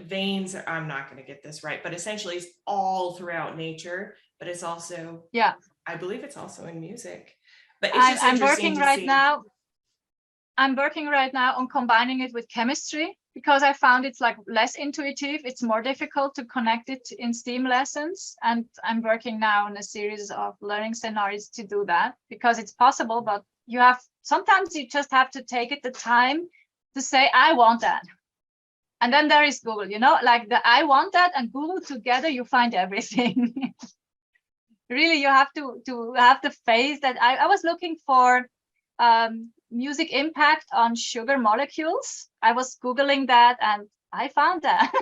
Speaker 5: veins, I'm not going to get this right, but essentially it's all throughout nature, but it's also,
Speaker 2: Yeah,
Speaker 5: I believe it's also in music. But it's just
Speaker 2: I'm
Speaker 5: interesting
Speaker 2: working
Speaker 5: to
Speaker 2: right
Speaker 5: see.
Speaker 2: now. I'm working right now on combining it with chemistry because I found it's like less intuitive. It's more difficult to connect it in STEAM lessons. And I'm working now on a series of learning scenarios to do that because it's possible, but sometimes you just have to take it the time to say, I want that. And then there is Google, you know, like the I want that and Google together, you find everything. Really, you have to have the faith that I was looking for music impact on sugar molecules. I was Googling that and I found that.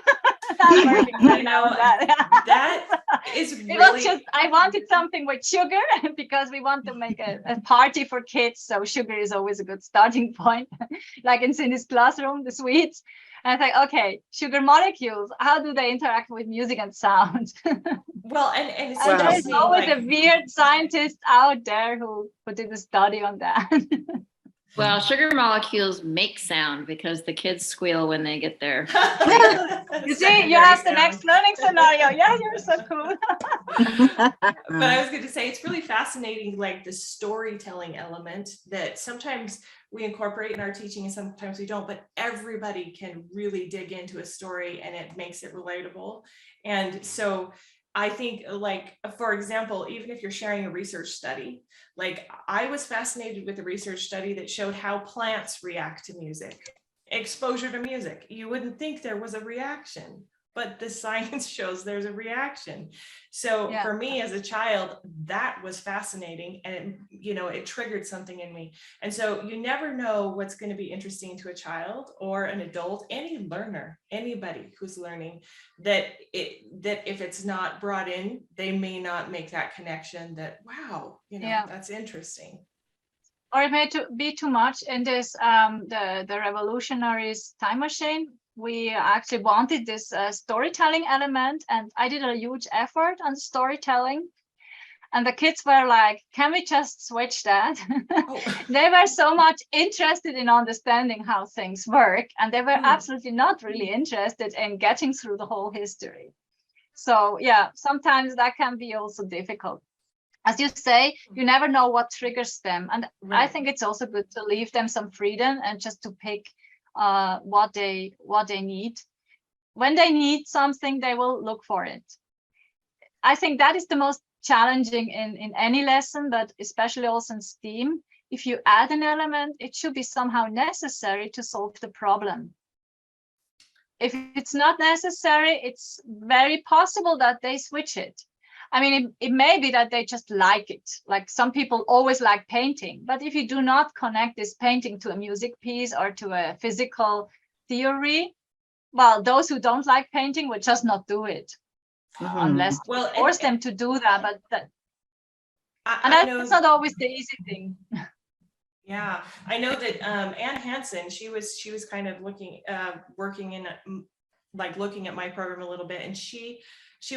Speaker 2: I'm working right now on that.
Speaker 5: That is really...
Speaker 2: It was just, I wanted something with sugar because we want to make a party for kids. So sugar is always a good starting point. Like in Cindy's classroom, the sweets. And I thought, okay, sugar molecules, how do they interact with music and sound?
Speaker 5: Well, and it's
Speaker 2: and there's
Speaker 5: interesting,
Speaker 2: always
Speaker 5: like,
Speaker 2: a weird scientist out there who did a study on that.
Speaker 3: Well, sugar molecules make sound because the kids squeal when they get there.
Speaker 2: You see, you have the next learning scenario. Yeah, you're so cool.
Speaker 5: But I was going to say, it's really fascinating, like the storytelling element that sometimes we incorporate in our teaching and sometimes we don't, but everybody can really dig into a story and it makes it relatable. And so I think, like, for example, even if you're sharing a research study, like I was fascinated with a research study that showed how plants react to music, exposure to music. You wouldn't think there was a reaction, but the science shows there's a reaction. So
Speaker 2: Yeah.
Speaker 5: for me as a child, that was fascinating, and it triggered something in me. And so you never know what's going to be interesting to a child or an adult, any learner, anybody who's learning, that if it's not brought in, they may not make that connection that, wow,
Speaker 2: Yeah.
Speaker 5: that's interesting.
Speaker 2: Or it may be too much in this the revolutionaries time machine. We actually wanted this storytelling element, and I did a huge effort on storytelling. And the kids were like, can we just switch that?
Speaker 5: Oh.
Speaker 2: They were so much interested in understanding how things work, and they were absolutely not really interested in getting through the whole history. So yeah, sometimes that can be also difficult. As you say, you never know what triggers them. And
Speaker 5: Right.
Speaker 2: I think it's also good to leave them some freedom and just to pick what they need. When they need something, they will look for it. I think that is the most challenging in any lesson, but especially also in STEAM. If you add an element, it should be somehow necessary to solve the problem. If it's not necessary, it's very possible that they switch it. I mean, it may be that they just like it. Like some people always like painting, but if you do not connect this painting to a music piece or to a physical theory, well, those who don't like painting will just not do it. Unless you force them to do that, but that's not always the easy thing.
Speaker 5: Yeah, I know that Ann Hansen, she was kind of working in like looking at my program a little bit, and she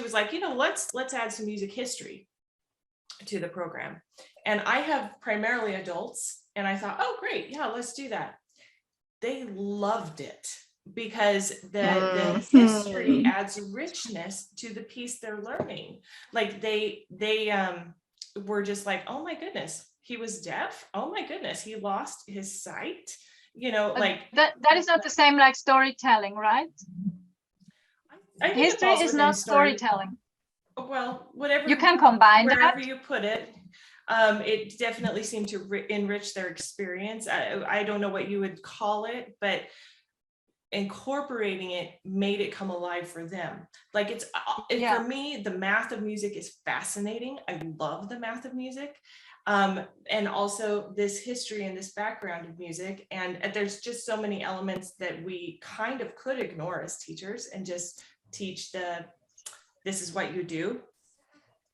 Speaker 5: was like, let's add some music history to the program. And I have primarily adults, and I thought, oh great, yeah, let's do that. They loved it because the history adds richness to the piece they're learning. Like they were just like, oh my goodness, he was deaf. Oh my goodness, he lost his sight. Like
Speaker 2: that is not the same like storytelling, right?
Speaker 5: I think
Speaker 2: history is not storytelling.
Speaker 5: Well, whatever
Speaker 2: you can combine
Speaker 5: wherever
Speaker 2: that.
Speaker 5: you put it. It definitely seemed to enrich their experience. I don't know what you would call it, but incorporating it made it come alive for them. Like for me, the math of music is fascinating. I love the math of music. And also this history and this background of music. And there's just so many elements that we kind of could ignore as teachers and just teach this is what you do.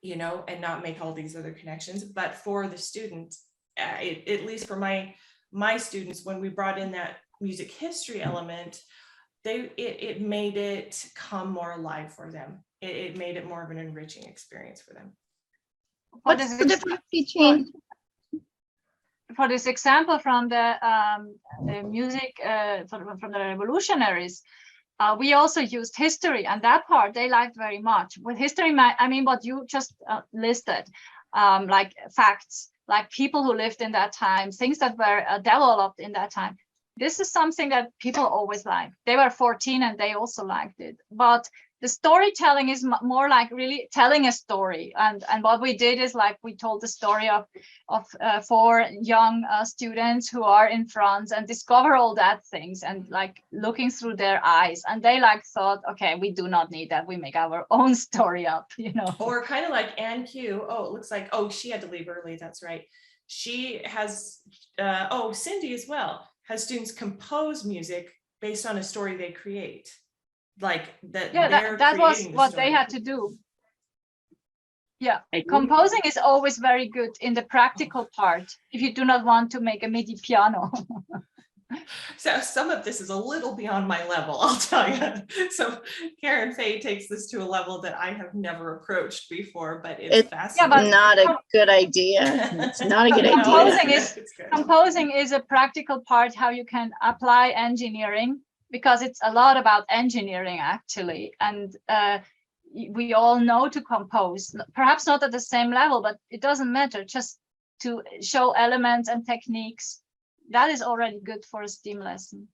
Speaker 5: you know, and not make all these other connections. But for the students, at least for my students, when we brought in that music history element, it made it come more alive for them. It made it more of an enriching experience for them.
Speaker 4: What's the difference between?
Speaker 2: For this example from the music from the revolutionaries, we also used history, and that part they liked very much. With history, I mean what you just listed, like facts, like people who lived in that time, things that were developed in that time. This is something that people always like. They were 14 and they also liked it. But the storytelling is more like really telling a story. And what we did is like we told the story of 4 young students who are in France and discover all that things and like looking through their eyes. And they like thought, okay, we do not need that. We make our own story up, you know.
Speaker 5: Or kind of like Anne Q. Oh, it looks like, oh, she had to leave early. That's right. She has, Cindy as well, has students compose music based on a story they create. Like that.
Speaker 2: Yeah, that was what they had to do. Yeah, composing is always very good in the practical part if you do not want to make a MIDI piano.
Speaker 5: So some of this is a little beyond my level, I'll tell you. So Karen Faye takes this to a level that I have never approached before, but it's fascinating.
Speaker 4: It's not a good idea. It's not a good idea.
Speaker 2: Composing is a practical part, how you can apply engineering, because it's a lot about engineering actually. And we all know to compose, perhaps not at the same level, but it doesn't matter, just to show elements and techniques. That is already good for a STEAM lesson.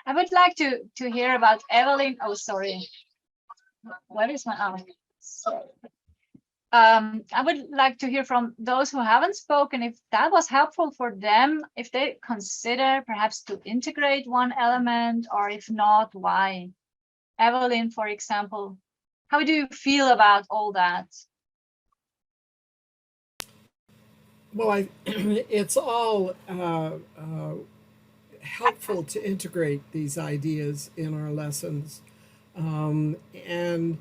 Speaker 2: I would like to hear about Evelyn. Oh, sorry. Where is my arm? Sorry. I would like to hear from those who haven't spoken, if that was helpful for them, if they consider perhaps to integrate one element, or if not, why? Evelyn, for example, how do you feel about all that?
Speaker 6: Well, it's all helpful to integrate these ideas in our lessons. And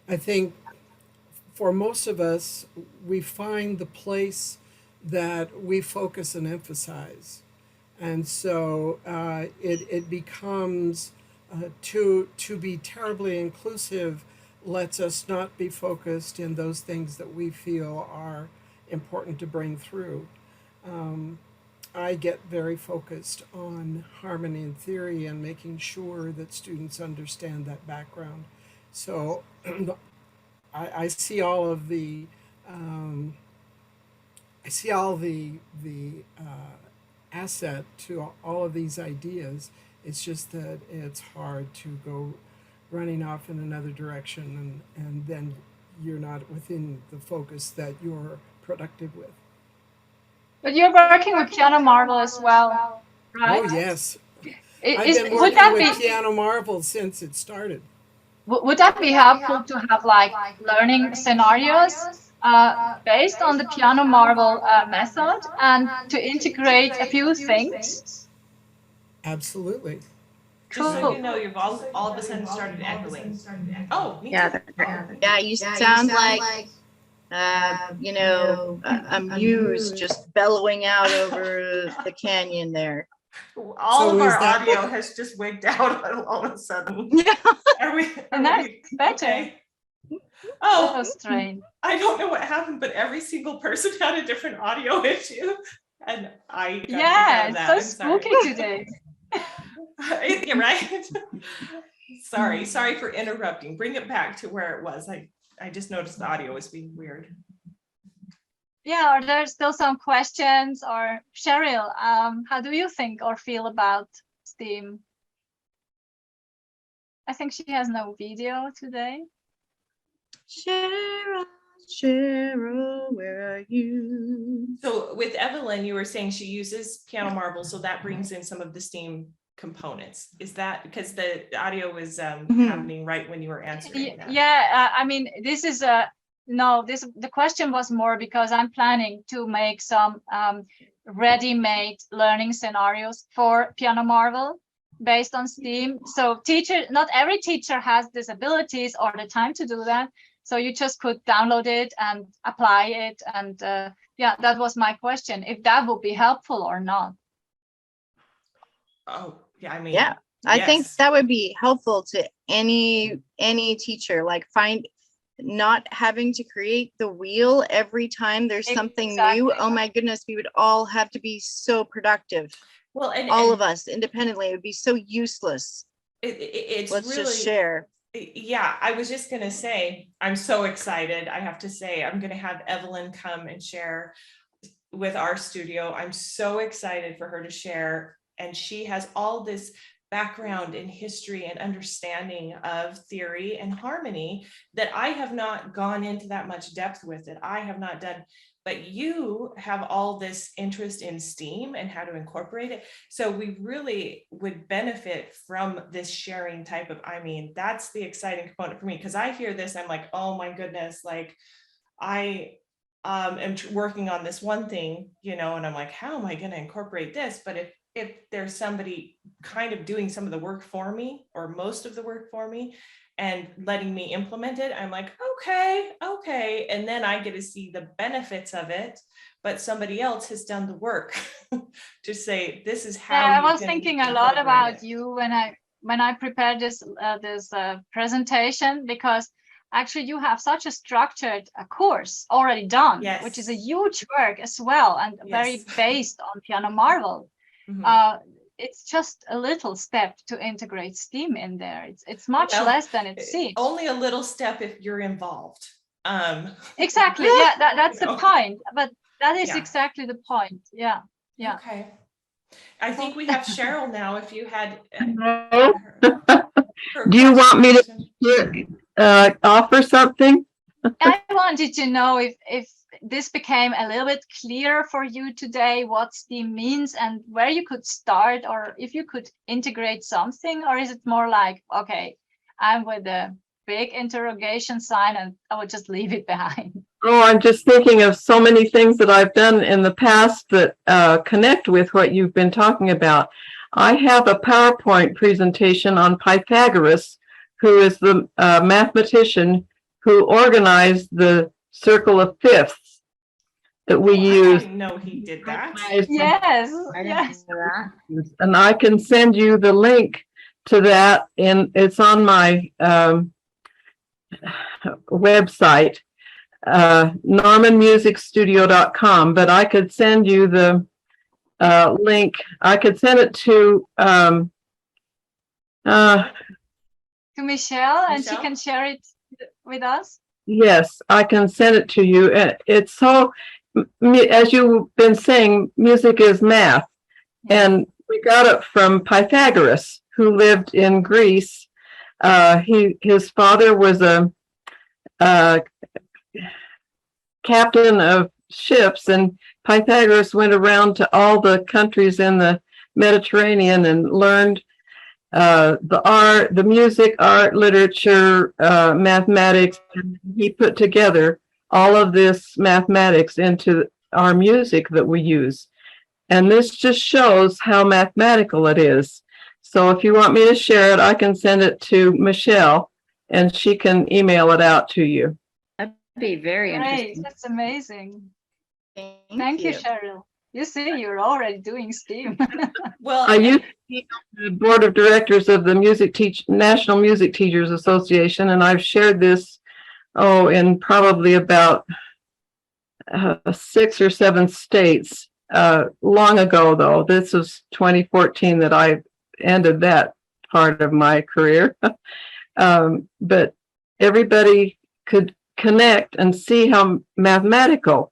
Speaker 6: I think for most of us, we find the place that we focus and emphasize. And so it becomes, to be terribly inclusive, lets us not be focused in those things that we feel are important to bring through. I get very focused on harmony and theory and making sure that students understand that background. So I see all of the asset to all of these ideas. It's just that it's hard to go running off in another direction, and then you're not within the focus that you're productive with.
Speaker 2: But you're working with Piano Marvel as well, right?
Speaker 6: Oh yes, I've been working with Piano Marvel since it started.
Speaker 2: Would that be helpful to have like learning scenarios based on the Piano Marvel method and to integrate a few things?
Speaker 6: Absolutely.
Speaker 5: Just so you know, you've all of a sudden started echoing. Oh, me too.
Speaker 4: Yeah, you sound like you know, a muse just bellowing out over the canyon there.
Speaker 5: All of our audio has just wigged out all of a sudden.
Speaker 4: Yeah.
Speaker 2: And that's better.
Speaker 5: Okay? Oh,
Speaker 2: strange.
Speaker 5: I don't know what happened, but every single person had a different audio issue, and I got
Speaker 2: it's so spooky today.
Speaker 5: You're right. Sorry for interrupting. Bring it back to where it was. I just noticed the audio was being weird.
Speaker 2: Yeah, are there still some questions? Or Cheryl, how do you think or feel about STEAM? I think she has no video today.
Speaker 4: Cheryl, where are you?
Speaker 5: So with Evelyn, you were saying she uses Piano Marvel, so that brings in some of the STEAM components. Is that because the audio was happening right when you were answering that?
Speaker 2: Yeah, I mean, this is the question was more because I'm planning to make some ready-made learning scenarios for Piano Marvel based on STEAM. So not every teacher has these abilities or the time to do that. So you just could download it and apply it. And yeah, that was my question, if that would be helpful or not.
Speaker 5: Oh, yeah, I mean,
Speaker 4: Yeah, I think
Speaker 5: yes.
Speaker 4: that would be helpful to any teacher, like not having to create the wheel every time there's something new.
Speaker 2: Exactly.
Speaker 4: Oh my goodness, we would all have to be so productive.
Speaker 5: Well,
Speaker 4: All of us independently, it would be so useless.
Speaker 5: it's
Speaker 4: Let's
Speaker 5: really,
Speaker 4: just share.
Speaker 5: yeah, I was just gonna say, I'm so excited. I have to say, I'm gonna have Evelyn come and share with our studio. I'm so excited for her to share, and she has all this background in history and understanding of theory and harmony that I have not gone into that much depth with it. I have not done, but you have all this interest in STEAM and how to incorporate it. So we really would benefit from this sharing type of, I mean, that's the exciting component for me, because I hear this, I'm like, oh my goodness, like I am working on this one thing, you know, and I'm like, how am I going to incorporate this? But if there's somebody kind of doing some of the work for me, or most of the work for me, and letting me implement it, I'm like, okay. And then I get to see the benefits of it, but somebody else has done the work to say, this is how.
Speaker 2: Yeah, I
Speaker 5: you
Speaker 2: was
Speaker 5: can
Speaker 2: thinking a lot about
Speaker 5: incorporate it.
Speaker 2: you when I prepared this presentation, because actually you have such a structured course already done,
Speaker 5: Yes.
Speaker 2: which is a huge work as well, and very
Speaker 5: Yes.
Speaker 2: based on Piano Marvel.
Speaker 5: Mhm.
Speaker 2: It's just a little step to integrate STEAM in there. It's much
Speaker 5: Well,
Speaker 2: less than it seems.
Speaker 5: Only a little step if you're involved.
Speaker 2: Exactly. Yeah, that's
Speaker 5: You
Speaker 2: the
Speaker 5: know.
Speaker 2: point. But that is
Speaker 5: Yeah.
Speaker 2: exactly the point. Yeah. Yeah.
Speaker 5: Okay. I think we have Cheryl now. If you had
Speaker 7: Do you want me to offer something?
Speaker 2: I wanted to know if this became a little bit clearer for you today, what STEAM means and where you could start, or if you could integrate something, or is it more like, okay, I'm with a big interrogation sign and I will just leave it behind?
Speaker 7: Oh, I'm just thinking of so many things that I've done in the past that connect with what you've been talking about. I have a PowerPoint presentation on Pythagoras, who is the mathematician who organized the circle of fifths that we use.
Speaker 5: I know he did that.
Speaker 2: Yes.
Speaker 3: I didn't
Speaker 2: Yes.
Speaker 3: know that.
Speaker 7: And I can send you the link to that, and it's on my website, normanmusicstudio.com, but I could send you the link. I could send it to
Speaker 2: Michelle, and she
Speaker 5: Michelle?
Speaker 2: can share it with us.
Speaker 7: yes, I can send it to you. It's so, as you've been saying, music is math, and we got it from Pythagoras, who lived in Greece. His father was a captain of ships, and Pythagoras went around to all the countries in the Mediterranean and learned the music, art, literature, mathematics. He put together all of this mathematics into our music that we use. And this just shows how mathematical it is. So if you want me to share it, I can send it to Michelle and she can email it out to you.
Speaker 3: That'd be very
Speaker 2: Great.
Speaker 3: interesting.
Speaker 2: That's amazing.
Speaker 4: Thank
Speaker 2: you, Cheryl. You see, you're already doing STEAM.
Speaker 5: Well,
Speaker 7: I used to be on the board of directors of the National Music Teachers Association, and I've shared this, in probably about 6 or 7 states. Long ago, though. This was 2014 that I ended that part of my career. But everybody could connect and see how mathematical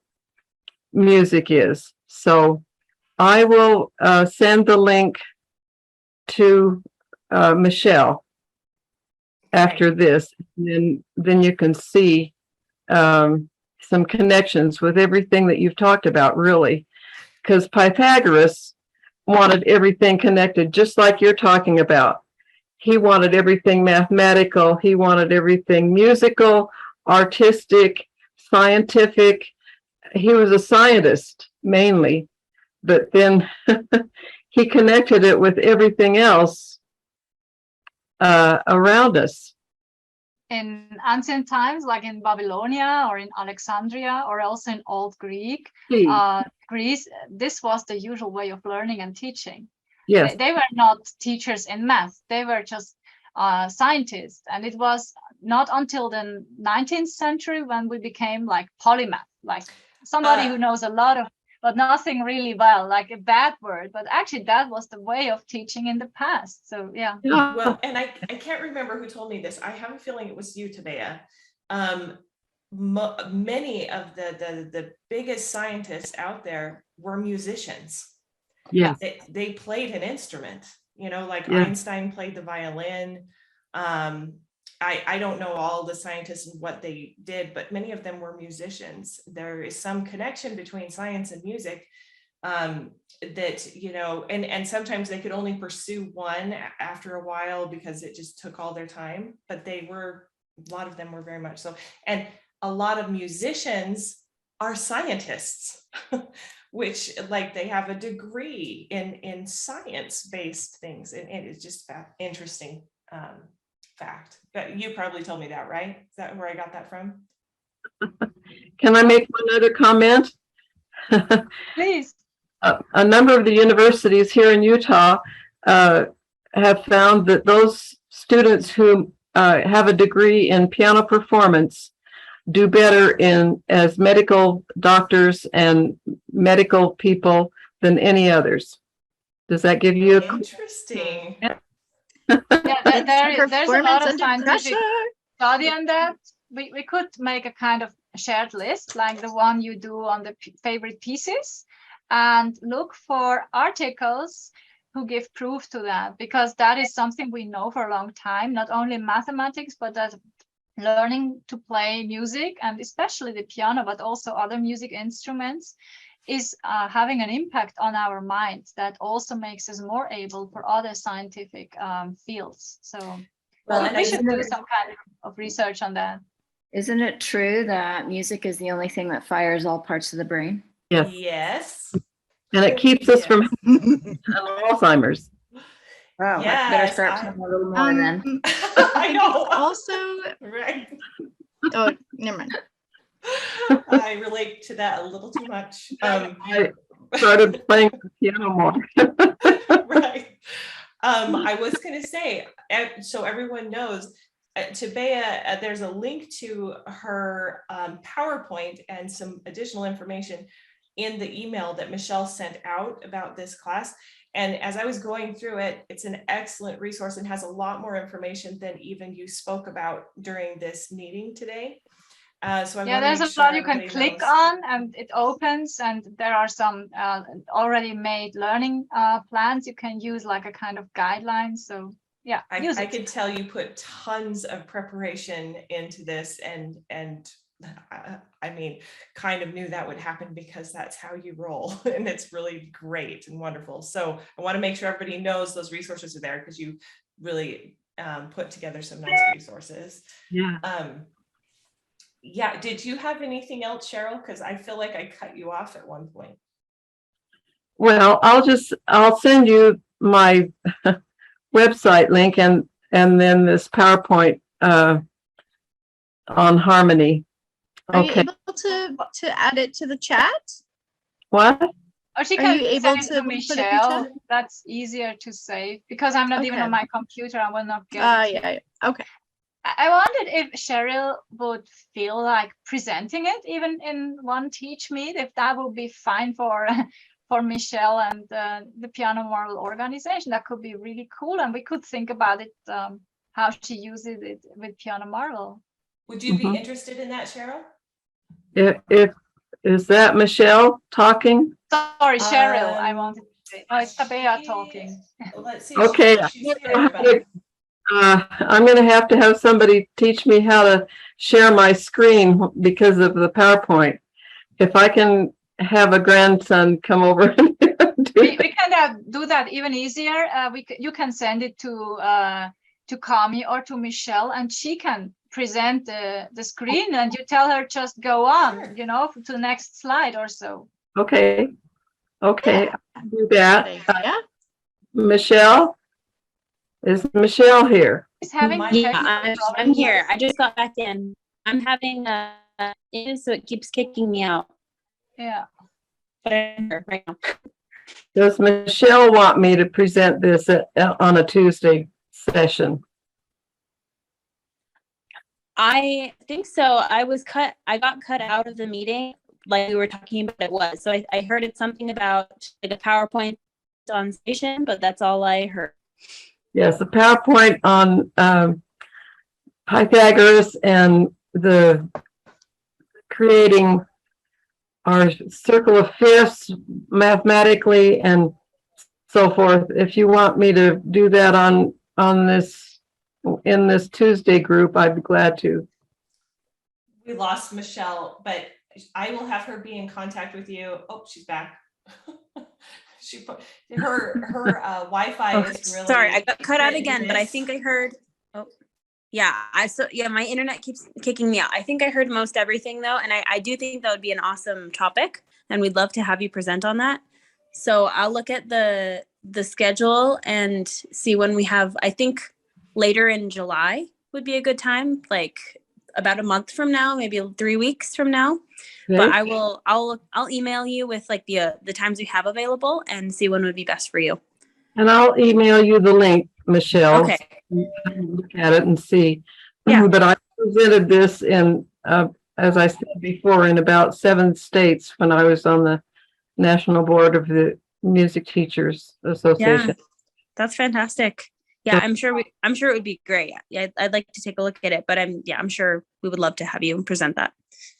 Speaker 7: music is. So I will send the link to Michelle after this, and then you can see some connections with everything that you've talked about, really, because Pythagoras wanted everything connected, just like you're talking about. He wanted everything mathematical. He wanted everything musical, artistic, scientific. He was a scientist mainly, but then he connected it with everything else around us.
Speaker 2: in ancient times, like in Babylonia or in Alexandria or also in Old Greek, Greece, this was the usual way of learning and teaching.
Speaker 7: Yes.
Speaker 2: They were not teachers in math. They were just scientists. And it was not until the 19th century when we became like polymath, like somebody who knows a lot of, but nothing really well, like a bad word. But actually that was the way of teaching in the past. So yeah.
Speaker 5: Well, and I can't remember who told me this. I have a feeling it was you, Tabea. Many of the biggest scientists out there were musicians.
Speaker 7: Yeah.
Speaker 5: They played an instrument, you know, like
Speaker 7: Yeah.
Speaker 5: Einstein played the violin. I don't know all the scientists and what they did, but many of them were musicians. There is some connection between science and music, that, you know, and sometimes they could only pursue one after a while because it just took all their time, but a lot of them were very much so. And a lot of musicians are scientists, which like they have a degree in science-based things. And it's just interesting fact. But you probably told me that, right? Is that where I got that from?
Speaker 7: Can I make one other comment?
Speaker 2: Please.
Speaker 7: A number of the universities here in Utah have found that those students who have a degree in piano performance do better as medical doctors and medical people than any others. Does that give you a
Speaker 5: Interesting?
Speaker 2: Yeah, there's a lot of
Speaker 4: Performance under
Speaker 2: scientific
Speaker 4: pressure.
Speaker 2: study on that. We could make a kind of shared list, like the one you do on the favorite pieces, and look for articles who give proof to that, because that is something we know for a long time, not only mathematics, but that learning to play music, and especially the piano, but also other music instruments, is having an impact on our minds that also makes us more able for other scientific fields. So we should do some kind of research on that.
Speaker 3: Isn't it true that music is the only thing that fires all parts of the brain?
Speaker 7: Yes.
Speaker 5: Yes.
Speaker 7: And it keeps us from Alzheimer's.
Speaker 3: Oh,
Speaker 5: Yes,
Speaker 3: better start playing a little more then.
Speaker 5: I know.
Speaker 4: Also,
Speaker 5: Right.
Speaker 4: oh, never mind.
Speaker 5: I relate to that a little too much.
Speaker 7: I started playing the piano more.
Speaker 5: Right. I was going to say, so everyone knows, Tabea, there's a link to her PowerPoint and some additional information in the email that Michelle sent out about this class. And as I was going through it, it's an excellent resource and has a lot more information than even you spoke about during this meeting today. So
Speaker 2: there's a lot you can click on, and it opens, and there are some already made learning plans you can use, like a kind of guideline. So yeah,
Speaker 5: I could tell you put tons of preparation into this, and I mean, kind of knew that would happen because that's how you roll, and it's really great and wonderful. So I want to make sure everybody knows those resources are there, because you really put together some nice resources.
Speaker 7: Yeah.
Speaker 5: Yeah. Did you have anything else, Cheryl? Because I feel like I cut you off at one point.
Speaker 7: Well, I'll send you my website link and then this PowerPoint on harmony.
Speaker 4: Are you
Speaker 7: Okay.
Speaker 4: able to add it to the chat?
Speaker 7: What?
Speaker 2: Or she
Speaker 4: Are
Speaker 2: can
Speaker 4: you able
Speaker 2: send it
Speaker 4: to
Speaker 2: to
Speaker 4: put it in
Speaker 2: Michelle.
Speaker 4: chat?
Speaker 2: That's easier to save, because I'm not even
Speaker 4: Okay.
Speaker 2: on my computer. I will not get it.
Speaker 4: Yeah. Okay.
Speaker 2: I wondered if Cheryl would feel like presenting it even in one Teach Meet, if that would be fine for Michelle and the Piano Marvel organization. That could be really cool, and we could think about it, how she uses it with Piano Marvel.
Speaker 5: Would you be interested in that, Cheryl?
Speaker 7: If is that Michelle talking?
Speaker 2: Sorry, Cheryl. I wanted to say. Oh, it's Tabea talking.
Speaker 5: Let's see.
Speaker 7: Okay.
Speaker 5: She's here, but-
Speaker 7: I'm going to have somebody teach me how to share my screen because of the PowerPoint. If I can have a grandson come over and
Speaker 2: we can do that even easier. You can send it to Kami or to Michelle, and she can present the screen, and you tell her just go on, to the next slide or so.
Speaker 7: Okay. Okay. I'll do that.
Speaker 4: Yeah.
Speaker 7: Michelle? Is Michelle here?
Speaker 8: having
Speaker 5: My-
Speaker 1: Yeah,
Speaker 8: technical
Speaker 1: I'm
Speaker 8: problems.
Speaker 1: here. I just got back in. I'm having a so it keeps kicking me out.
Speaker 8: Yeah.
Speaker 1: But I'm here right now.
Speaker 7: Does Michelle want me to present this on a Tuesday session?
Speaker 1: I think so. I got cut out of the meeting like we were talking about it was. So I heard it's something about like a PowerPoint on station, but that's all I heard.
Speaker 7: Yes, the PowerPoint on Pythagoras and the creating our circle of fifths mathematically and so forth. If you want me to do that on this in this Tuesday group, I'd be glad to.
Speaker 5: We lost Michelle, but I will have her be in contact with you. Oh, she's back. She put her Wi-Fi
Speaker 1: Okay.
Speaker 5: is really.
Speaker 1: Sorry, I got cut out
Speaker 5: hit and
Speaker 1: again, but I
Speaker 5: miss.
Speaker 1: think I heard. Oh, yeah, my internet keeps kicking me out. I think I heard most everything though, and I do think that would be an awesome topic, and we'd love to have you present on that. So I'll look at the schedule and see when we have. I think later in July would be a good time, like about a month from now, maybe 3 weeks from now. But
Speaker 7: Okay?
Speaker 1: I'll email you with like the times we have available and see when would be best for you.
Speaker 7: And I'll email you the link, Michelle.
Speaker 1: Okay.
Speaker 7: You can look at it and see.
Speaker 1: Yeah.
Speaker 7: But I presented this in, as I said before, in about 7 states when I was on the National Board of the Music Teachers Association.
Speaker 1: Yeah, that's fantastic. Yeah, I'm sure it would be great. Yeah, I'd like to take a look at it, but I'm sure we would love to have you present that.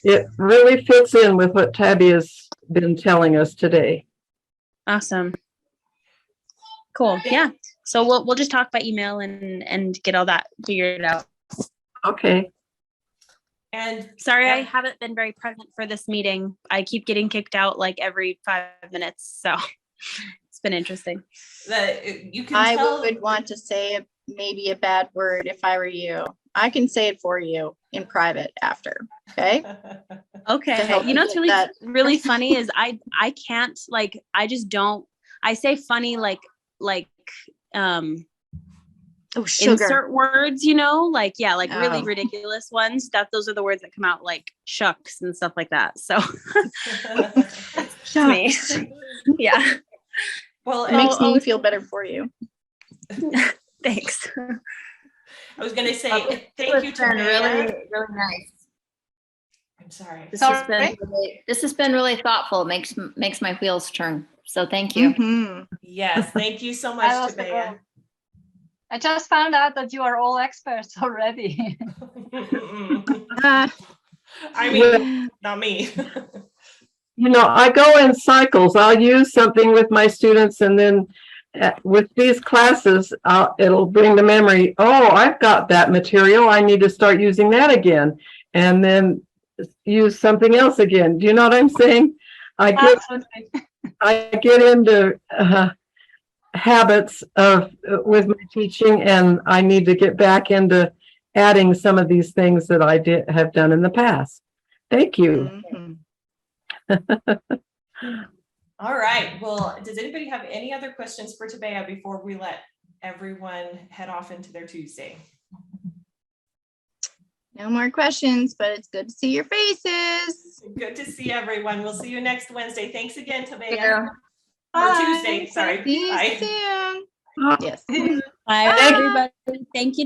Speaker 7: It really fits in with what Tabea's been telling us today.
Speaker 1: Awesome. Cool. Yeah. So we'll just talk by email and get all that figured out.
Speaker 7: Okay.
Speaker 5: And
Speaker 1: Sorry, I haven't been very present for this meeting. I keep getting kicked out like every 5 minutes, so it's been interesting.
Speaker 5: you can
Speaker 4: I
Speaker 5: tell.
Speaker 4: would want to say maybe a bad word if I were you. I can say it for you in private after. Okay.
Speaker 1: Okay.
Speaker 4: help
Speaker 1: You know what's
Speaker 4: you get
Speaker 1: really funny is I can't like I just don't I say funny like insert words, like really
Speaker 4: Oh.
Speaker 1: ridiculous ones. Those are the words that come out like shucks and stuff like that. So it's me. Yeah.
Speaker 5: Well,
Speaker 4: It makes me
Speaker 1: Oh,
Speaker 4: feel better for you.
Speaker 1: thanks.
Speaker 5: I was going to say thank you to
Speaker 3: really nice.
Speaker 5: I'm sorry.
Speaker 1: This
Speaker 8: Sorry.
Speaker 1: has been
Speaker 3: This has been really thoughtful. Makes my wheels turn. So thank you.
Speaker 4: Mhm.
Speaker 5: Yes, thank you so
Speaker 8: I
Speaker 5: much,
Speaker 8: also
Speaker 5: Tabea.
Speaker 8: go. I just found out that you are all experts already.
Speaker 4: Ah,
Speaker 5: I mean, not me.
Speaker 7: You know, I go in cycles. I'll use something with my students, and then with these classes, it'll bring to memory, oh, I've got that material. I need to start using that again, and then use something else again. Do you know what I'm saying? I get into habits with my teaching, and I need to get back into adding some of these things that I have done in the past. Thank you.
Speaker 4: mhm.
Speaker 5: All right. Well, does anybody have any other questions for Tabea before we let everyone head off into their Tuesday?
Speaker 4: No more questions, but it's good to see your faces.
Speaker 5: Good to see everyone. We'll see you next Wednesday. Thanks again, Tabea.
Speaker 3: Yeah.
Speaker 5: Or Tuesday, sorry.
Speaker 4: See you
Speaker 5: Bye.
Speaker 4: soon.
Speaker 7: Bye.
Speaker 4: Yes.
Speaker 1: Bye, everybody. Thank you.